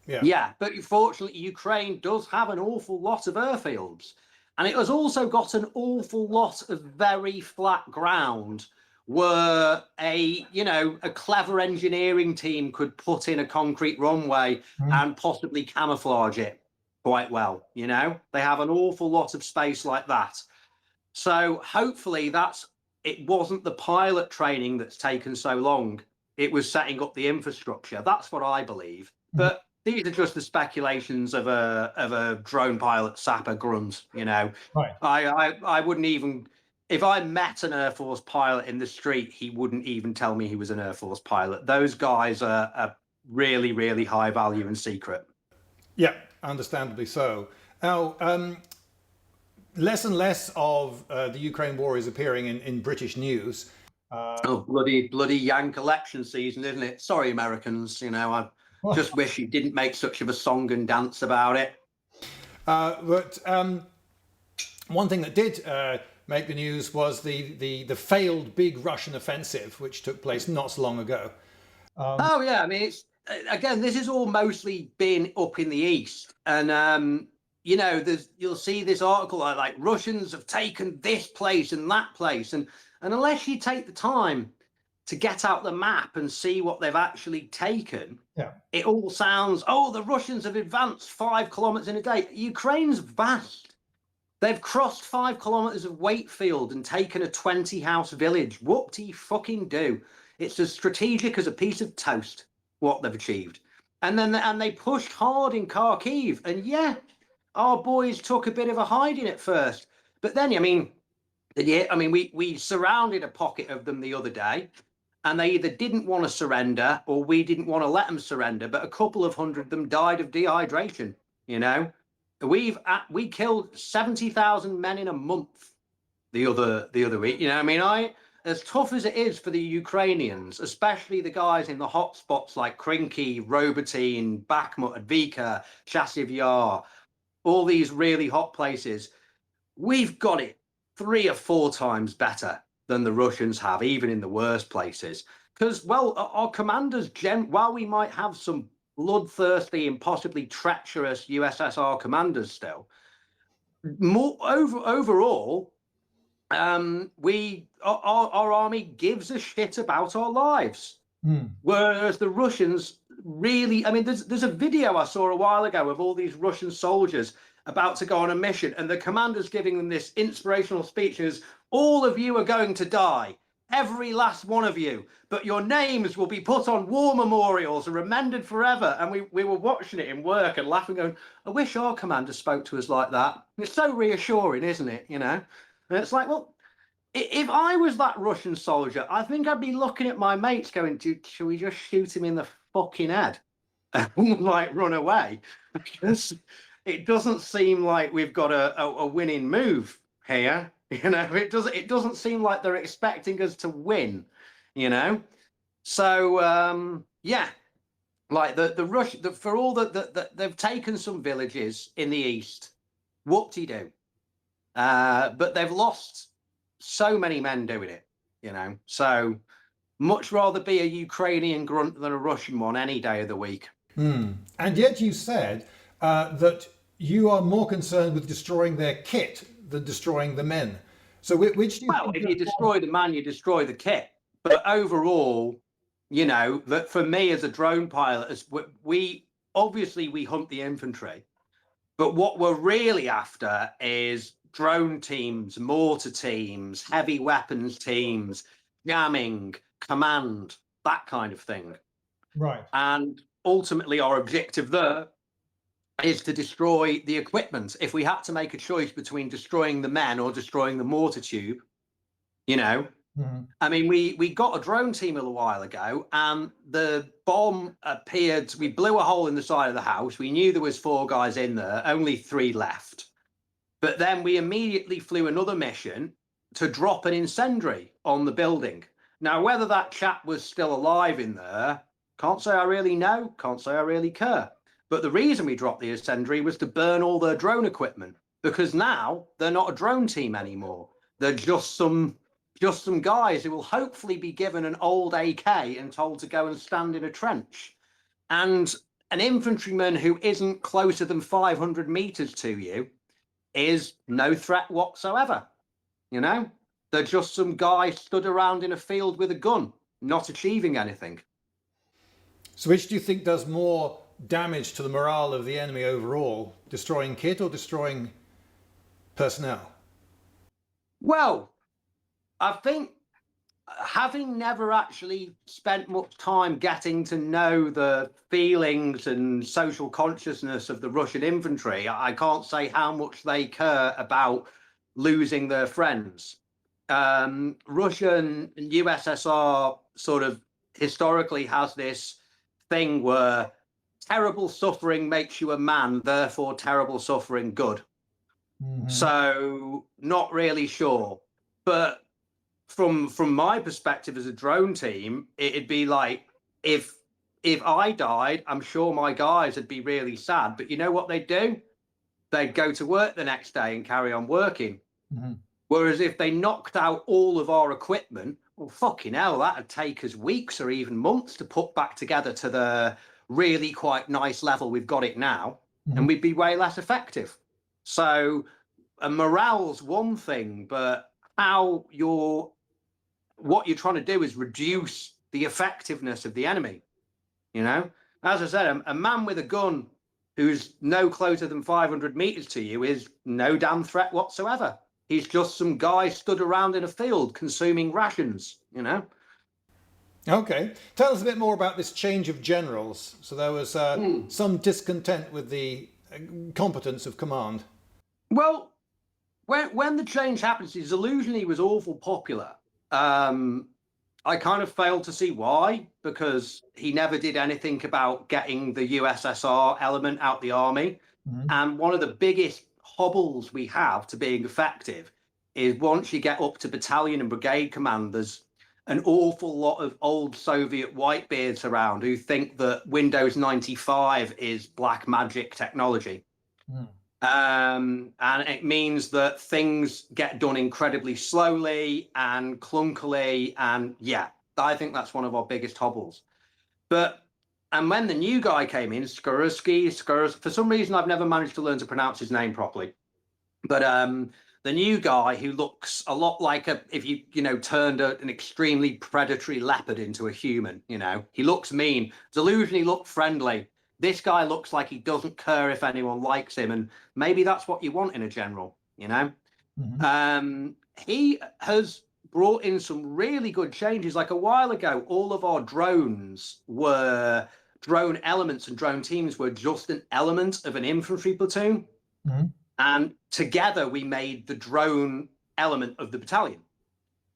Yeah. Yeah, but fortunately, Ukraine does have an awful lot of airfields. And it has also got an awful lot of very flat ground where a clever engineering team could put in a concrete runway and possibly camouflage it quite well. They have an awful lot of space like that. So hopefully it wasn't the pilot training that's taken so long. It was setting up the infrastructure. That's what I believe. But these are just the speculations of a drone pilot sapper grunt. Right. I wouldn't even, if I met an Air Force pilot in the street, he wouldn't even tell me he was an Air Force pilot. Those guys are really, really high value and secret. Yeah, understandably so. Now, less and less of the Ukraine war is appearing in British news. Oh, bloody Yank election season, isn't it? Sorry, Americans. I just wish you didn't make such of a song and dance about it. But one thing that did make the news was the failed big Russian offensive, which took place not so long ago. Oh yeah, I mean, it's again, this has all mostly been up in the east, and you'll see this article like Russians have taken this place and that place, and unless you take the time to get out the map and see what they've actually taken, Yeah. it all sounds, oh, the Russians have advanced 5 kilometers in a day. Ukraine's vast. They've crossed 5 kilometers of Wakefield and taken a 20-house village. Whoop-de-fucking do. It's as strategic as a piece of toast, what they've achieved. And they pushed hard in Kharkiv. And yeah, our boys took a bit of a hiding at first. But then, we surrounded a pocket of them the other day, and they either didn't want to surrender or we didn't want to let them surrender. But a couple of hundred of them died of dehydration. We killed 70,000 men in a month the other week. As tough as it is for the Ukrainians, especially the guys in the hot spots like Krinky, Robertine, Bakhmut, Advika, Chasiv Yar, all these really hot places, we've got it 3 or 4 times better than the Russians have, even in the worst places. Because, well, our commanders, while we might have some bloodthirsty and possibly treacherous USSR commanders still, overall, our army gives a shit about our lives. Whereas the Russians really, there's a video I saw a while ago of all these Russian soldiers about to go on a mission, and the commander's giving them this inspirational speech as all of you are going to die, every last one of you, but your names will be put on war memorials and remembered forever. And we were watching it in work and laughing, going, I wish our commander spoke to us like that. It's so reassuring, isn't it? And it's like, well, if I was that Russian soldier, I think I'd be looking at my mates going, should we just shoot him in the fucking head and like run away? Because it doesn't seem like we've got a winning move here. It doesn't seem like they're expecting us to win. So yeah, like the for all that they've taken some villages in the east, whoop-de-doo. But they've lost so many men doing it, So much rather be a Ukrainian grunt than a Russian one any day of the week. And yet you said that you are more concerned with destroying their kit than destroying the men. So which do you Well, if you destroy the man, you destroy the kit. But overall, that for me as a drone pilot, we hunt the infantry. But what we're really after is drone teams, mortar teams, heavy weapons teams, jamming, command, that kind of thing. Right. And ultimately our objective there is to destroy the equipment. If we had to make a choice between destroying the men or destroying the mortar tube, we got a drone team a little while ago, and the bomb appeared. We blew a hole in the side of the house. We knew there was 4 guys in there, only 3 left. But then we immediately flew another mission to drop an incendiary on the building. Now, whether that chap was still alive in there, can't say I really know, can't say I really care. But the reason we dropped the incendiary was to burn all their drone equipment, because now they're not a drone team anymore. They're just some guys who will hopefully be given an old AK and told to go and stand in a trench. And an infantryman who isn't closer than 500 meters to you is no threat whatsoever. You know, they're just some guy stood around in a field with a gun, not achieving anything. So which do you think does more damage to the morale of the enemy overall? Destroying kit or destroying personnel? Well, I think having never actually spent much time getting to know the feelings and social consciousness of the Russian infantry, I can't say how much they care about losing their friends. Russian and USSR sort of historically has this thing where terrible suffering makes you a man, therefore terrible suffering good. Mm-hmm. So not really sure, but from my perspective as a drone team, it'd be like if I died, I'm sure my guys would be really sad. But you know what they'd do? They'd go to work the next day and carry on working. Mm-hmm. Whereas if they knocked out all of our equipment, well, fucking hell, that'd take us weeks or even months to put back together to the really quite nice level we've got it now, Mm-hmm. and we'd be way less effective. So morale's one thing, but what you're trying to do is reduce the effectiveness of the enemy. You know, as I said, a man with a gun who's no closer than 500 meters to you is no damn threat whatsoever. He's just some guy stood around in a field consuming rations, you know. Okay. Tell us a bit more about this change of generals. So there was some discontent with the competence of command. Well, when the change happened, Zelensky was awful popular. I kind of failed to see why, because he never did anything about getting the USSR element out the army. Mm-hmm. And one of the biggest hobbles we have to being effective is once you get up to battalion and brigade command, there's an awful lot of old Soviet whitebeards around who think that Windows 95 is black magic technology. Mm. And it means that things get done incredibly slowly and clunkily. And yeah, I think that's one of our biggest hobbles. And when the new guy came in, Skursky, for some reason, I've never managed to learn to pronounce his name properly. But the new guy who looks a lot like if you turned an extremely predatory leopard into a human, he looks mean. Zelensky looked friendly. This guy looks like he doesn't care if anyone likes him, and maybe that's what you want in a general, Mm-hmm. He has brought in some really good changes. Like a while ago, all of our drones were drone elements and drone teams were just an element of an infantry platoon. Mm-hmm. And together we made the drone element of the battalion.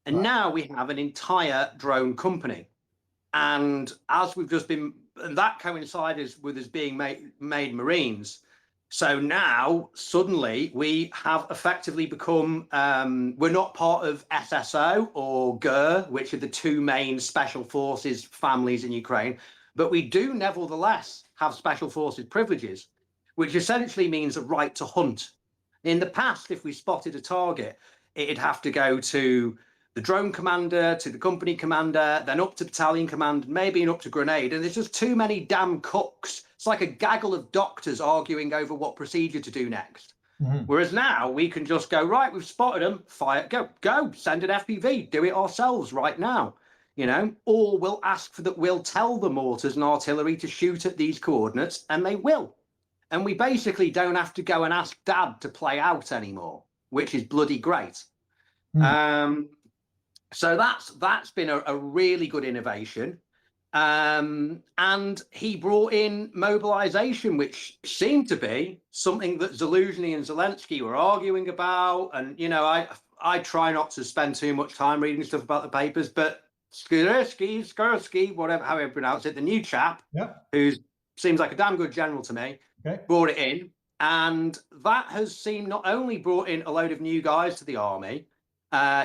And Right. now we have an entire drone company. And as we've just been, and that coincided with us being made Marines. So now suddenly we have effectively become, we're not part of SSO or GER, which are the two main special forces families in Ukraine, but we do nevertheless have special forces privileges, which essentially means a right to hunt. In the past, if we spotted a target, it'd have to go to the drone commander, to the company commander, then up to battalion command, maybe up to grenade. And there's just too many damn cooks. It's like a gaggle of doctors arguing over what procedure to do next. Mm-hmm. Whereas now we can just go, right, we've spotted them, fire, go, send an FPV, do it ourselves right now. Or we'll ask for that, we'll tell the mortars and artillery to shoot at these coordinates, and they will. And we basically don't have to go and ask Dad to play out anymore, which is bloody great. Mm. So that's been a really good innovation. And he brought in mobilization, which seemed to be something that Zelensky and Zelensky were arguing about. And, I try not to spend too much time reading stuff about the papers, but Skursky, whatever, however you pronounce it, the new chap, who seems like a damn good general to me, brought it in. And that has seemed not only brought in a load of new guys to the army,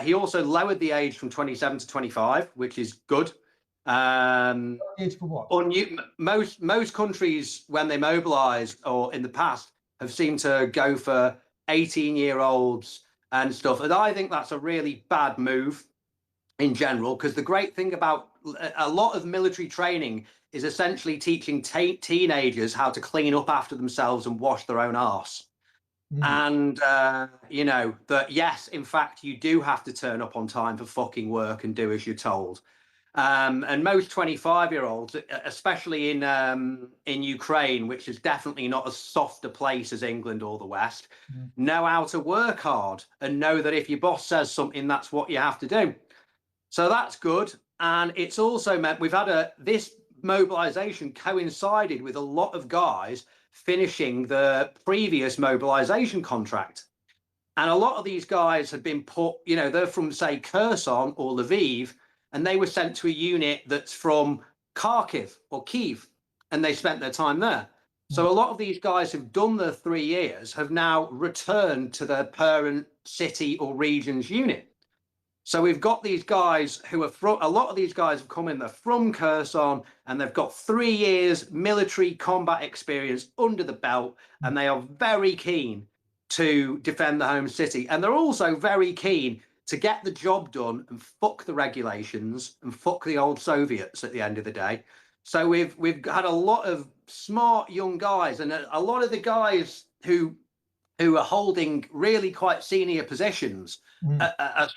he also lowered the age from 27 to 25, which is good. Age for what? Most countries, when they mobilize or in the past, have seemed to go for 18-year-olds and stuff. And I think that's a really bad move in general, because the great thing about a lot of military training is essentially teaching teenagers how to clean up after themselves and wash their own arse. And, you know, that, yes, in fact, you do have to turn up on time for fucking work and do as you're told. And most 25-year-olds, especially in Ukraine, which is definitely not as soft a place as England or the West, know how to work hard and know that if your boss says something, that's what you have to do. So that's good. And it's also meant we've had this mobilization coincided with a lot of guys finishing the previous mobilization contract. And a lot of these guys had been put, you know, they're from, say, Kherson or Lviv, and they were sent to a unit that's from Kharkiv or Kiev, and they spent their time there. So a lot of these guys who've done their 3 years have now returned to their parent city or region's unit. So we've got these guys who are from, a lot of these guys have come in, they're from Kherson, and they've got 3 years military combat experience under the belt, and they are very keen to defend the home city. And they're also very keen to get the job done and fuck the regulations and fuck the old Soviets at the end of the day. So we've had a lot of smart young guys, and a lot of the guys who are holding really quite senior positions,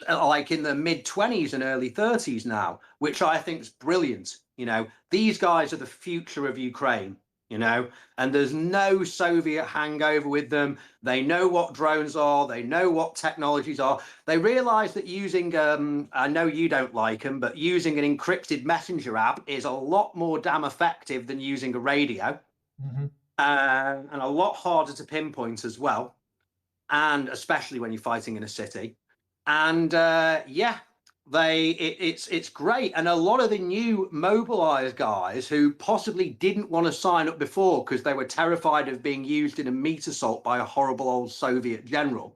like in the mid-20s and early 30s now, which I think is brilliant. You know, these guys are the future of Ukraine, you know, and there's no Soviet hangover with them. They know what drones are. They know what technologies are. They realize that using, I know you don't like them, but using an encrypted messenger app is a lot more damn effective than using a radio. And a lot harder to pinpoint as well, and especially when you're fighting in a city. And yeah, it's great. And a lot of the new mobilized guys who possibly didn't want to sign up before because they were terrified of being used in a meat assault by a horrible old Soviet general,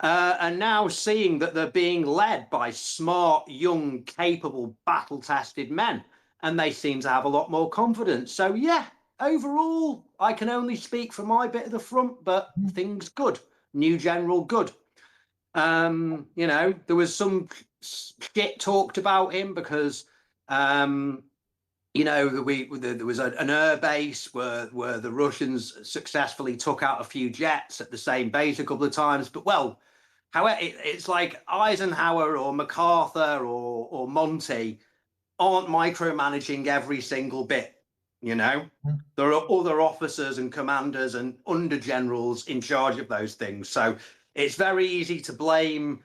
are now seeing that they're being led by smart, young, capable, battle-tested men, and they seem to have a lot more confidence. So yeah, overall, I can only speak for my bit of the front, but things good. New general good. You know, there was some shit talked about him because, you know, there was an air base where the Russians successfully took out a few jets at the same base a couple of times. But well, however, it's like Eisenhower or MacArthur or Monty aren't micromanaging every single bit. You know, there are other officers and commanders and under generals in charge of those things. So it's very easy to blame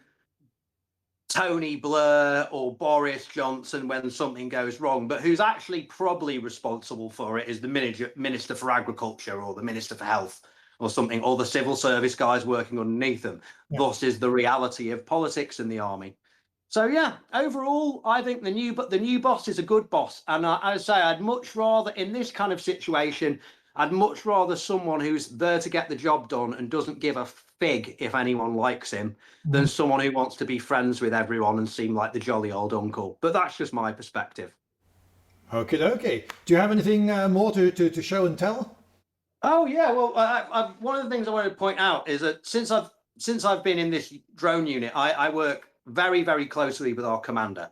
Tony Blair or Boris Johnson when something goes wrong, but who's actually probably responsible for it is the Minister for Agriculture or the Minister for Health or something, or the civil service guys working underneath them. Yeah. Thus is the reality of politics in the army. So yeah, overall, I think the new boss is a good boss, and I'd say I'd much rather, in this kind of situation, I'd much rather someone who's there to get the job done and doesn't give a fig if anyone likes him, than someone who wants to be friends with everyone and seem like the jolly old uncle. But that's just my perspective. Okay. Do you have anything more to show and tell? Oh yeah, well, one of the things I wanted to point out is that since I've been in this drone unit, I work very, very closely with our commander.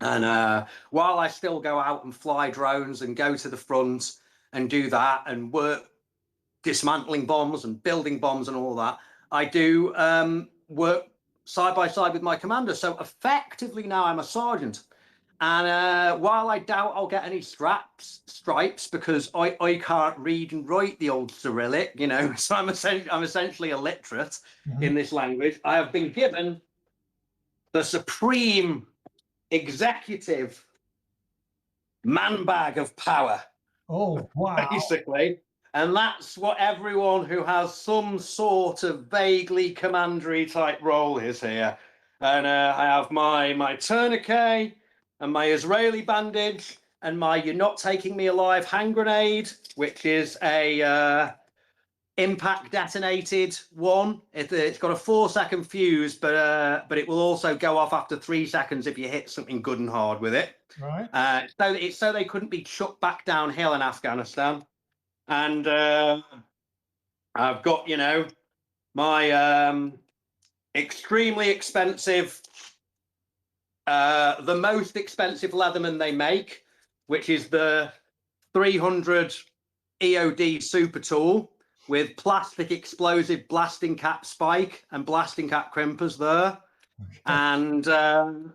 And while I still go out and fly drones and go to the front and do that and work dismantling bombs and building bombs and all that, I do work side by side with my commander. So effectively now I'm a sergeant. And while I doubt I'll get any stripes because I can't read and write the old Cyrillic, you know, so I'm essentially illiterate in this language, I have been given the supreme executive man bag of power. Oh, wow. Basically. And that's what everyone who has some sort of vaguely commandery type role is here. And I have my tourniquet and my Israeli bandage and my "you're not taking me alive" hand grenade, which is a impact detonated one. It's got a 4-second fuse, but it will also go off after 3 seconds if you hit something good and hard with it. Right. So they couldn't be shut back downhill in Afghanistan. And I've got, you know, my extremely expensive the most expensive Leatherman they make, which is the 300 EOD super tool with plastic explosive blasting cap spike and blasting cap crimpers there. Okay. And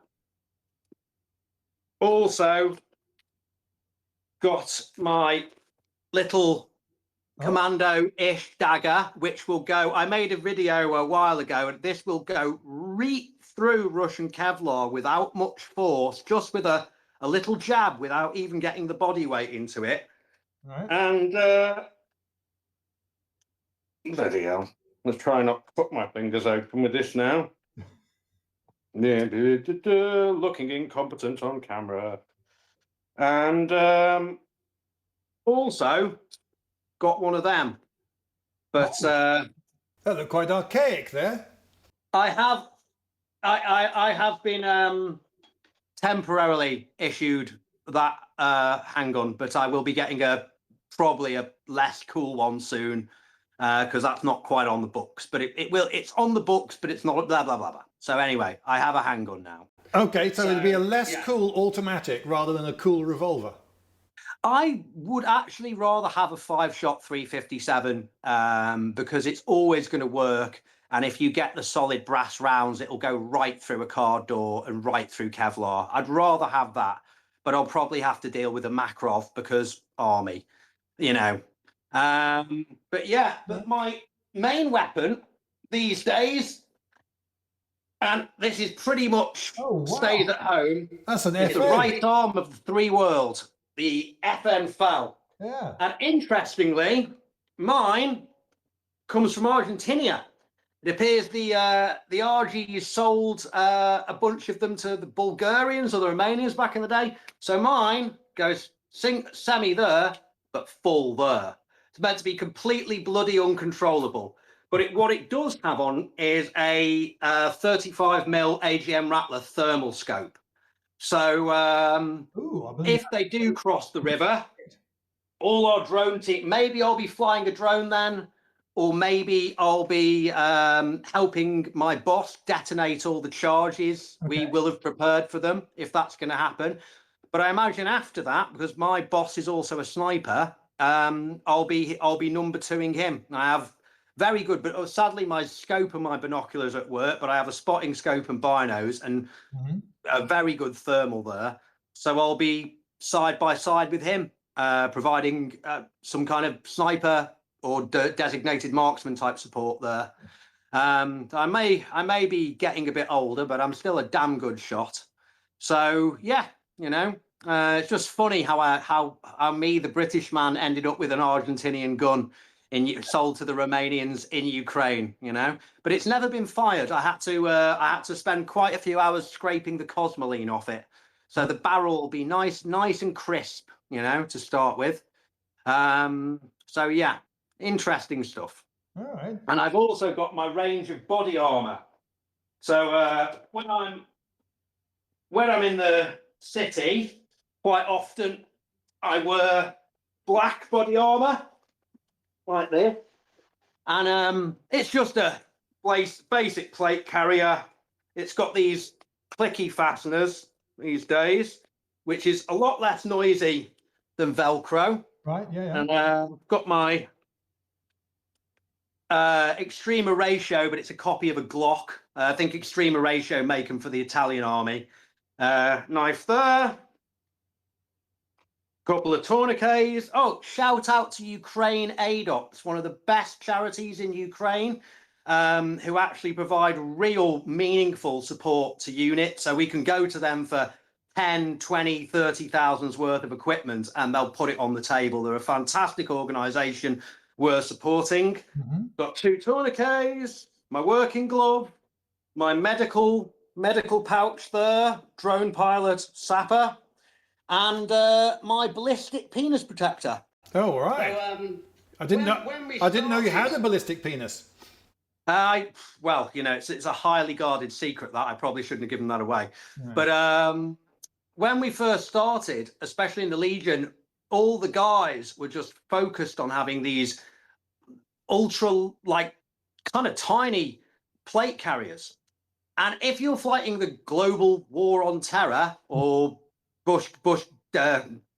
also got my little commando-ish dagger, which will go, I made a video a while ago, and this will go right through Russian Kevlar without much force, just with a little jab without even getting the body weight into it. Right. And bloody hell, let's try not to put my fingers open with this now. Looking incompetent on camera. And also got one of them, but that looked quite archaic there. I have been temporarily issued that handgun, but I will be getting probably a less cool one soon, because that's not quite on the books. But it's on the books, but it's not blah blah blah blah. So anyway, I have a handgun now. Okay, so it'd be a less yeah. cool automatic rather than a cool revolver. I would actually rather have a 5-shot 357 because it's always going to work. And if you get the solid brass rounds, it'll go right through a car door and right through Kevlar. I'd rather have that, but I'll probably have to deal with a Makarov because army, you know. But yeah, but my main weapon these days, and this is pretty much stays at home. That's an It's the FN. right arm of the three worlds, the FN FAL. Yeah. And interestingly, mine comes from Argentina. It appears the RGs sold a bunch of them to the Bulgarians or the Romanians back in the day. So mine goes semi there, but full there. It's meant to be completely bloody uncontrollable. But what it does have on is a 35mm AGM Rattler thermal scope. So if they do cross the river, all our drone team, maybe I'll be flying a drone then, or maybe I'll be helping my boss detonate all the charges we will have prepared for them, if that's going to happen. But I imagine after that, because my boss is also a sniper, I'll be number twoing him. I have very good, but sadly my scope and my binoculars are at work, but I have a spotting scope and binos and a very good thermal there. So I'll be side by side with him, providing some kind of sniper or designated marksman type support there. I may be getting a bit older, but I'm still a damn good shot. So yeah, you know, it's just funny how me, the British man, ended up with an Argentinian gun sold to the Romanians in Ukraine, you know. But it's never been fired. I had to spend quite a few hours scraping the cosmoline off it, so the barrel will be nice and crisp, you know, to start with. So yeah, interesting stuff. All right. And I've also got my range of body armor. So when I'm in the city, quite often I wear black body armor like this, and it's just a basic plate carrier. It's got these clicky fasteners these days, which is a lot less noisy than Velcro. Right, yeah. And got my Extrema Ratio, but it's a copy of a Glock. I think Extrema Ratio make them for the Italian army. Knife there. Couple of tourniquets. Oh, shout out to Ukraine ADOPS, one of the best charities in Ukraine, who actually provide real meaningful support to units. So we can go to them for 10, 20, 30,000's worth of equipment and they'll put it on the table. They're a fantastic organization we're supporting. Got 2 tourniquets, my working glove, my medical pouch there, drone pilot, sapper, and my ballistic penis protector. Oh, right. So, I didn't know you had a ballistic penis. Well, you know, it's a highly guarded secret that I probably shouldn't have given that away. Right. But when we first started, especially in the Legion, all the guys were just focused on having these ultra, like, kind of tiny plate carriers. And if you're fighting the global war on terror, or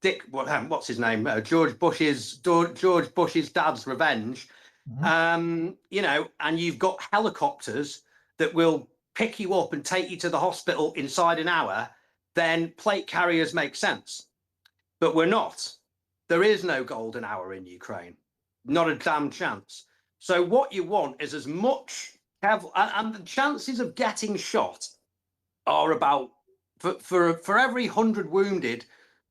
Dick, what's his name? George Bush's dad's revenge. You know, and you've got helicopters that will pick you up and take you to the hospital inside an hour, then plate carriers make sense. But we're not. There is no golden hour in Ukraine. Not a damn chance. So what you want is as much and the chances of getting shot are about, for every 100 wounded,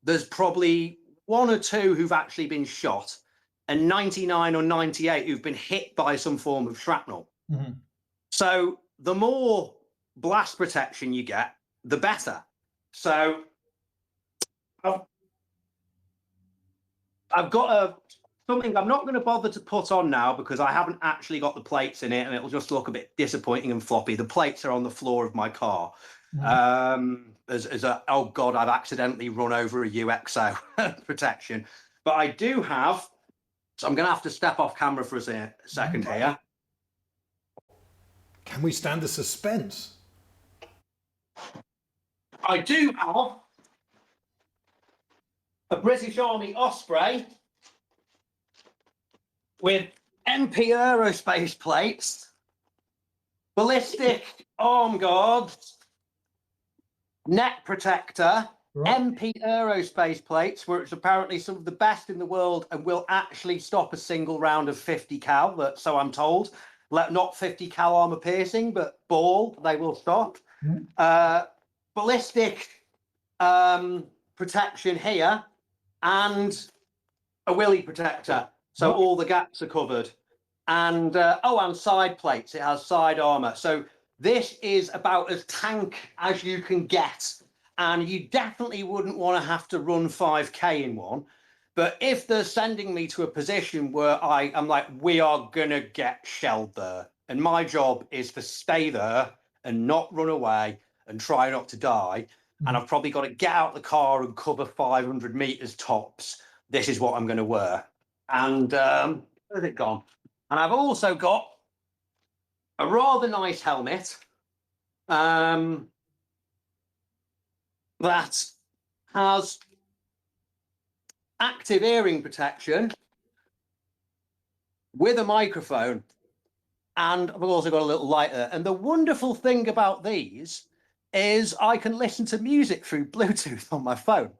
there's probably 1 or 2 who've actually been shot, and 99 or 98 who've been hit by some form of shrapnel. So the more blast protection you get, the better. So I've got something I'm not going to bother to put on now because I haven't actually got the plates in it, and it'll just look a bit disappointing and floppy. The plates are on the floor of my car. Oh God, I've accidentally run over a UXO protection. But I do have, so I'm going to have to step off camera for a second here. Can we stand the suspense? I do have a British Army Osprey with MP aerospace plates, ballistic arm guards, neck protector, MP aerospace plates, which apparently some of the best in the world and will actually stop a single round of 50 cal, so I'm told. Not 50 cal armor piercing, but ball, they will stop. Ballistic protection here, and a willy protector, so all the gaps are covered. And and side plates, it has side armor. So this is about as tank as you can get, and you definitely wouldn't want to have to run 5k in one. But if they're sending me to a position where I'm like, we are gonna get shelled there, and my job is to stay there and not run away and try not to die, and I've probably got to get out the car and cover 500 meters tops, this is what I'm going to wear. And where's it gone? And I've also got a rather nice helmet that has active hearing protection with a microphone, and I've also got a little lighter. And the wonderful thing about these is I can listen to music through Bluetooth on my phone.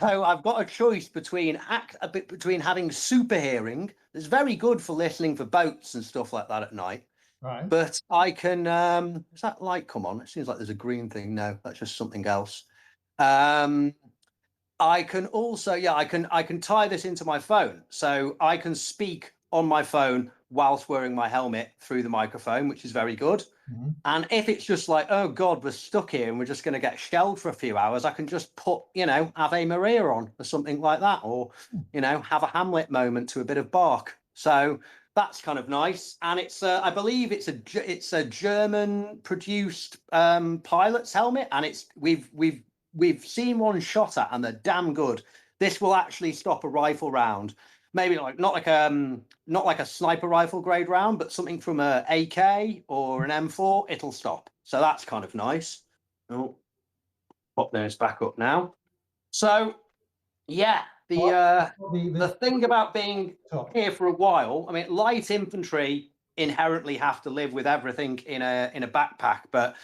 So I've got a choice between having super hearing, that's very good for listening for boats and stuff like that at night. Right. But I can, does that light come on? It seems like there's a green thing. No, that's just something else. I can also, I can tie this into my phone. So I can speak on my phone whilst wearing my helmet through the microphone, which is very good. And if it's just like, oh God, we're stuck here and we're just going to get shelled for a few hours, I can just put, Ave Maria on or something like that, or, have a Hamlet moment to a bit of Bach. So that's kind of nice. And it's, I believe it's a German produced pilot's helmet, and we've seen one shot at, and they're damn good. This will actually stop a rifle round. Maybe not like a sniper rifle grade round, but something from a AK or an M4, it'll stop. So that's kind of nice. Oh, pop those back up now. So yeah, the thing about being here for a while, I mean, light infantry inherently have to live with everything in a backpack, but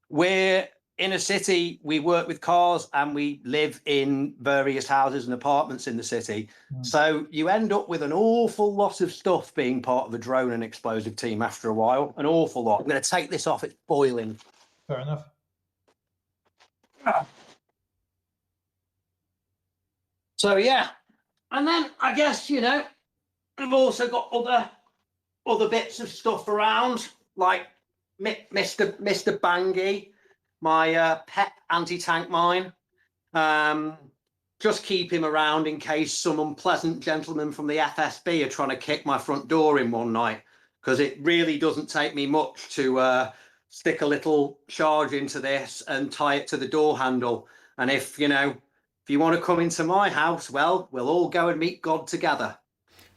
we're in a city, we work with cars, and we live in various houses and apartments in the city. So you end up with an awful lot of stuff being part of a drone and explosive team after a while, an awful lot. I'm going to take this off, it's boiling. Fair enough. So yeah, and then I guess, I've also got other bits of stuff around, like Mr. Bangy, my pet anti-tank mine. Just keep him around in case some unpleasant gentlemen from the FSB are trying to kick my front door in one night, because it really doesn't take me much to stick a little charge into this and tie it to the door handle. And if you want to come into my house, well, we'll all go and meet God together.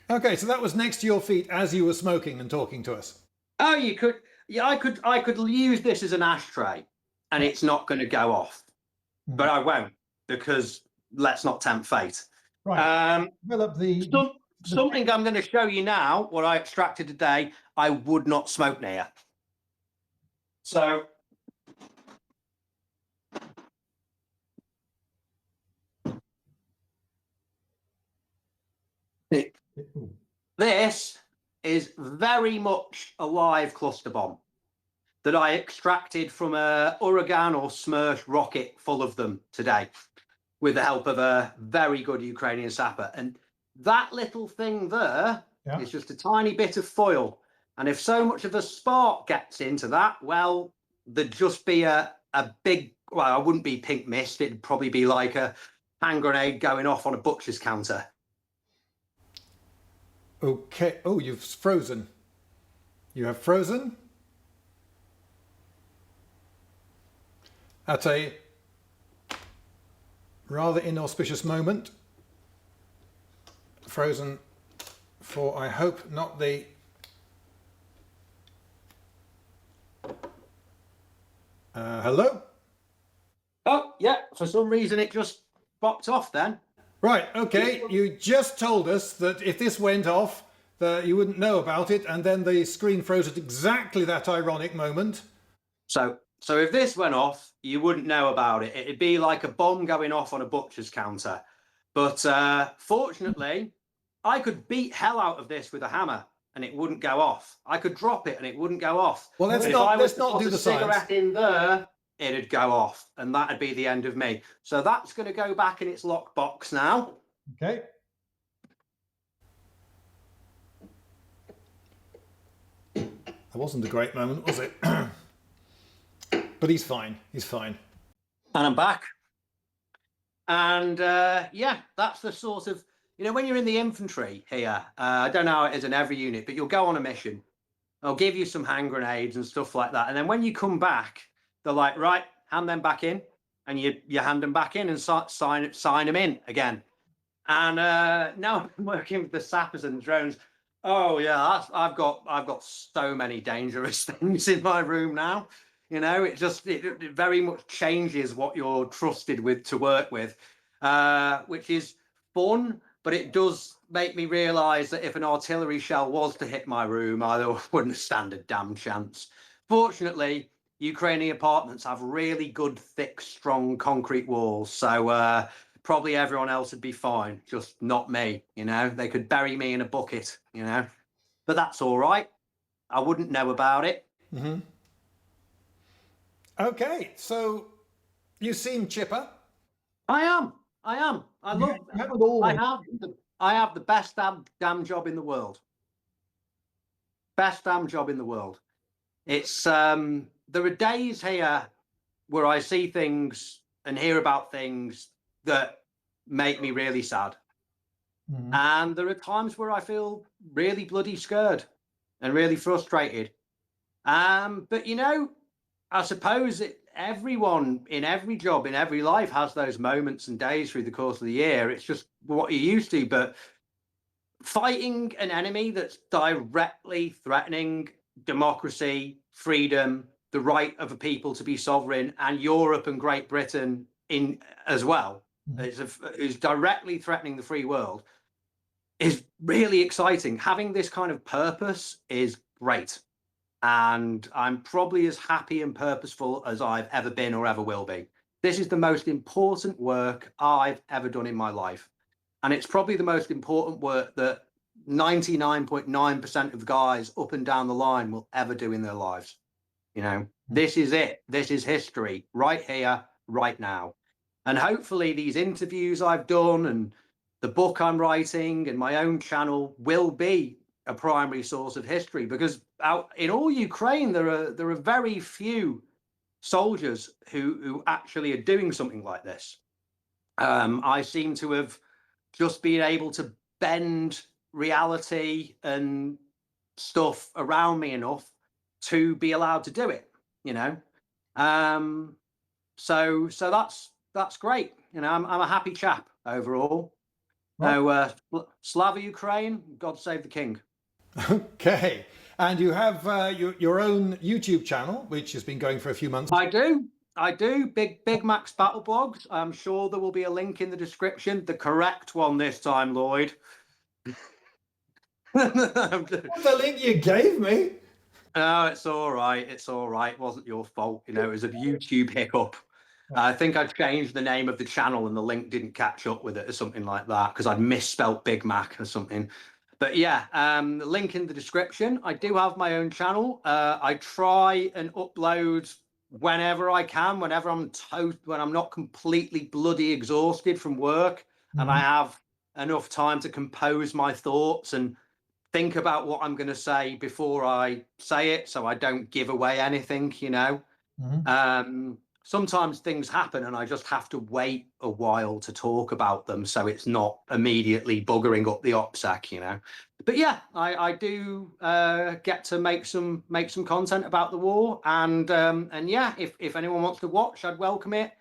Okay, so that was next to your feet as you were smoking and talking to us. Oh, you could. Yeah, I could use this as an ashtray, and it's not going to go off, but I won't, because let's not tempt fate. Right. Develop the Something I'm going to show you now, what I extracted today, I would not smoke near. So this is very much a live cluster bomb that I extracted from a Uragan or Smersh rocket full of them today, with the help of a very good Ukrainian sapper. And that little thing there is just a tiny bit of foil. And if so much of a spark gets into that, well, there'd just be a big, well, it wouldn't be pink mist. It'd probably be like a hand grenade going off on a butcher's counter. Okay. Oh, you've frozen. You have frozen. At a rather inauspicious moment. Frozen for, I hope, not the... hello? Oh, yeah, for some reason it just popped off then. Right, okay, you just told us that if this went off, that you wouldn't know about it, and then the screen froze at exactly that ironic moment. So if this went off, you wouldn't know about it. It'd be like a bomb going off on a butcher's counter. But fortunately, I could beat hell out of this with a hammer and it wouldn't go off. I could drop it and it wouldn't go off. Well, let's not do the science. Cigarette in there, it'd go off, and that'd be the end of me. So that's going to go back in its lockbox now. Okay. That wasn't a great moment, was it? But he's fine. He's fine. And I'm back. And yeah, that's the sort of, when you're in the infantry here, I don't know how it is in every unit, but you'll go on a mission. They'll give you some hand grenades and stuff like that. And then when you come back, they're like, right, hand them back in. And you hand them back in and sign them in again. And now I'm working with the sappers and drones. Oh yeah, I've got so many dangerous things in my room now. It very much changes what you're trusted with to work with, which is fun, but it does make me realise that if an artillery shell was to hit my room, I wouldn't stand a damn chance. Fortunately, Ukrainian apartments have really good, thick, strong concrete walls, so probably everyone else would be fine, just not me. They could bury me in a bucket, but that's all right. I wouldn't know about it. Mm-hmm. Okay, so you seem chipper. I am. I have the best damn job in the world. Best damn job in the world. It's there are days here where I see things and hear about things that make me really sad. Mm-hmm. And there are times where I feel really bloody scared and really frustrated. But I suppose everyone in every job, in every life, has those moments and days through the course of the year. It's just what you're used to. But fighting an enemy that's directly threatening democracy, freedom, the right of a people to be sovereign, and Europe and Great Britain in as well, is directly threatening the free world, is really exciting. Having this kind of purpose is great. And I'm probably as happy and purposeful as I've ever been or ever will be. This is the most important work I've ever done in my life. And it's probably the most important work that 99.9% of the guys up and down the line will ever do in their lives. This is it. This is history right here, right now. And hopefully these interviews I've done and the book I'm writing and my own channel will be a primary source of history, because out in all Ukraine, there are very few soldiers who actually are doing something like this. I seem to have just been able to bend reality and stuff around me enough to be allowed to do it, so that's great. I'm a happy chap overall. Right. Slava Ukraine, God save the king. Okay. And you have your own YouTube channel, which has been going for a few months. I do. BigMac's battle blogs. I'm sure there will be a link in the description. The correct one this time, Lloyd. The link you gave me. No, it's all right. It's all right. It wasn't your fault. You know, it was a YouTube hiccup. I think I changed the name of the channel and the link didn't catch up with it or something like that because I'd misspelt Big Mac or something. But yeah, the link in the description. I do have my own channel. I try and upload whenever I can, whenever when I'm not completely bloody exhausted from work and I have enough time to compose my thoughts and think about what I'm going to say before I say it, so I don't give away anything, you know. Sometimes things happen and I just have to wait a while to talk about them, so it's not immediately buggering up the OPSEC, you know. But yeah, I do get to make some content about the war, and yeah, if anyone wants to watch, I'd welcome it.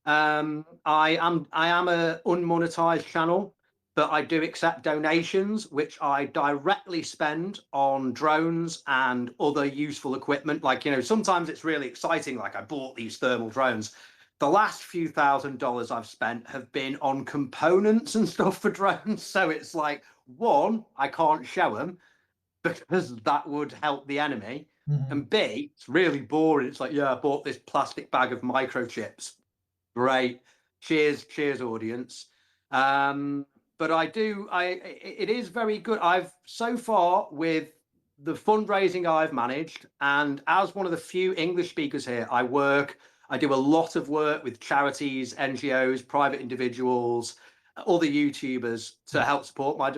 I am a unmonetized channel, but I do accept donations, which I directly spend on drones and other useful equipment. Like, you know, sometimes it's really exciting. Like I bought these thermal drones. The last few $1,000s I've spent have been on components and stuff for drones. So it's like, one, I can't show them because that would help the enemy. And B, it's really boring. It's like, yeah, I bought this plastic bag of microchips. Great. Cheers, audience. But it is very good. I've so far with the fundraising I've managed, and as one of the few English speakers here, I do a lot of work with charities, NGOs, private individuals, other YouTubers to help support my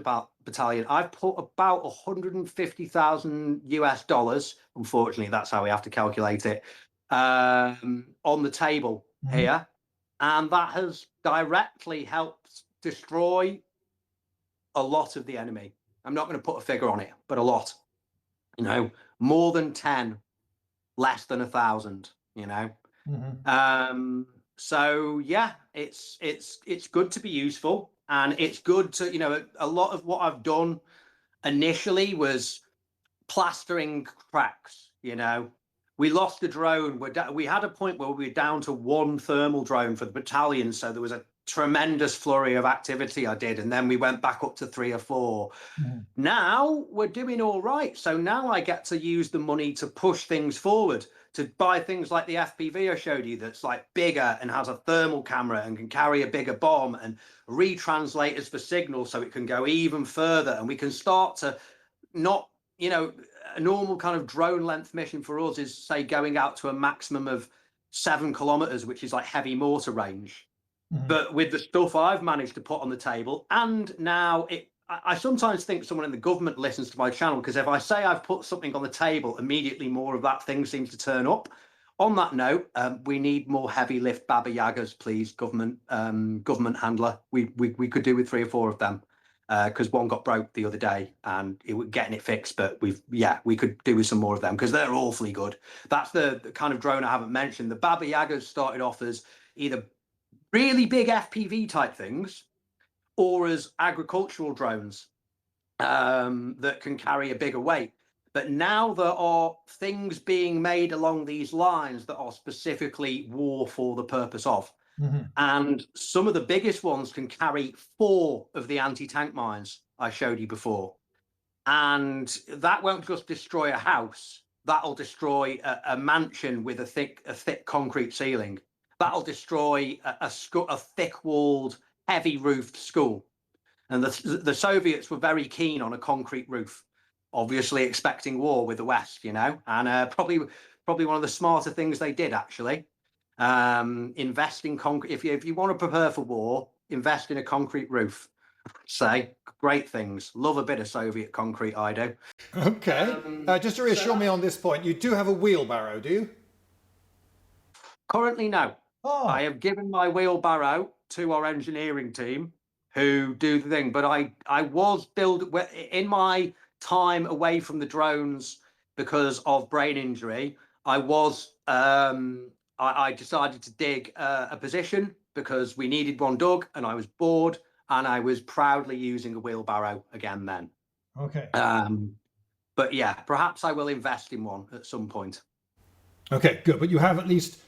battalion. I've put about $150,000 US. Unfortunately, that's how we have to calculate it, on the table here. And that has directly helped destroy a lot of the enemy. I'm not going to put a figure on it, but a lot, you know, more than 10, less than 1,000, you know. So yeah, it's good to be useful, and it's good to, you know, a lot of what I've done initially was plastering cracks, you know. We lost the drone. We had a point where we were down to one thermal drone for the battalion, so there was a tremendous flurry of activity I did, and then we went back up to 3 or 4. Now we're doing all right, so now I get to use the money to push things forward, to buy things like the FPV I showed you that's like bigger and has a thermal camera and can carry a bigger bomb, and retranslators for signal so it can go even further, and we can start to not, you know, a normal kind of drone length mission for us is, say, going out to a maximum of 7 kilometers, which is like heavy mortar range. But with the stuff I've managed to put on the table, and now I sometimes think someone in the government listens to my channel, because if I say I've put something on the table, immediately more of that thing seems to turn up. On that note, we need more heavy lift Baba Yagas, please, government handler. We could do with 3 or 4 of them, because one got broke the other day and getting it fixed. But we could do with some more of them because they're awfully good. That's the kind of drone I haven't mentioned. The Baba Yagas started off as either really big FPV type things or as agricultural drones that can carry a bigger weight. But now there are things being made along these lines that are specifically war for the purpose of. And some of the biggest ones can carry 4 of the anti-tank mines I showed you before. And that won't just destroy a house. That'll destroy a mansion with a thick concrete ceiling. That'll destroy a thick-walled, heavy-roofed school. And the Soviets were very keen on a concrete roof, obviously expecting war with the West, you know, and probably one of the smarter things they did, actually. Invest in concrete. If you want to prepare for war, invest in a concrete roof. Say, great things. Love a bit of Soviet concrete, I do. Okay. Just to reassure me on this point, you do have a wheelbarrow, do you? Currently, no. Oh. I have given my wheelbarrow to our engineering team who do the thing, but I was in my time away from the drones because of brain injury. I decided to dig a position because we needed one dug, and I was bored, and I was proudly using a wheelbarrow again then. Okay. But yeah, perhaps I will invest in one at some point. Okay, good. But you have at least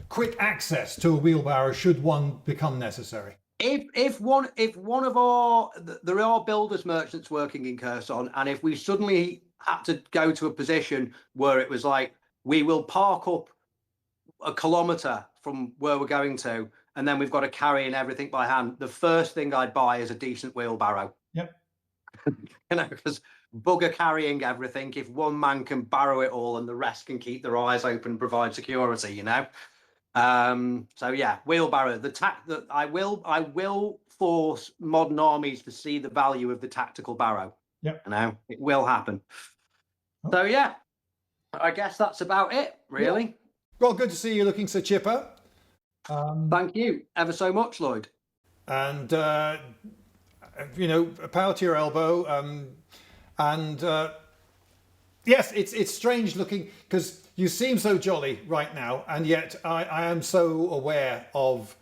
quick access to a wheelbarrow should one become necessary. If one of our, there are builders merchants working in Kherson, and if we suddenly had to go to a position where it was like, we will park up a kilometre from where we're going to, and then we've got to carry in everything by hand, the first thing I'd buy is a decent wheelbarrow. Yep. Because bugger carrying everything if one man can barrow it all and the rest can keep their eyes open and provide security, so yeah, wheelbarrow. That I will force modern armies to see the value of the tactical barrow. Yep. It will happen. Oh. So yeah, I guess that's about it, really. Yeah. Well, good to see you looking so chipper. Thank you ever so much, Lloyd. And power to your elbow. Yes, it's strange looking because you seem so jolly right now, and yet I am so aware of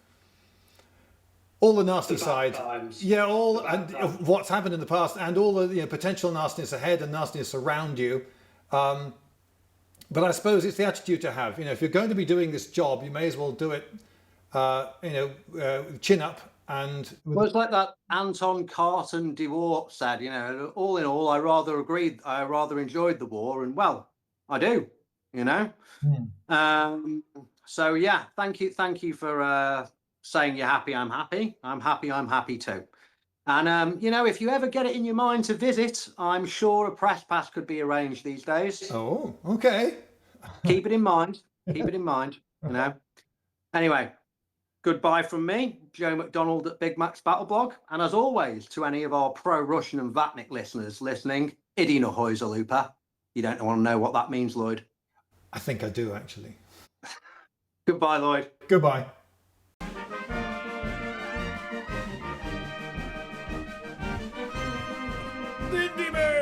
all the nasty side. Yeah, of what's happened in the past, and all the potential nastiness ahead and nastiness around you. But I suppose it's the attitude to have. If you're going to be doing this job, you may as well do it, chin up. And well, it's like that Anton Carton de Waal said, all in all, I rather enjoyed the war, and well, I do, So yeah, thank you for saying you're happy. I'm happy. I'm happy too. And if you ever get it in your mind to visit, I'm sure a press pass could be arranged these days. Oh, okay. Keep it in mind. Anyway. Goodbye from me, Joe McDonald at BigMac's Battle Blog. And as always, to any of our pro-Russian and Vatnik listeners listening, Idi no Hojzalupa. You don't want to know what that means, Lloyd? I think I do, actually. Goodbye, Lloyd. Goodbye. Lindybeige!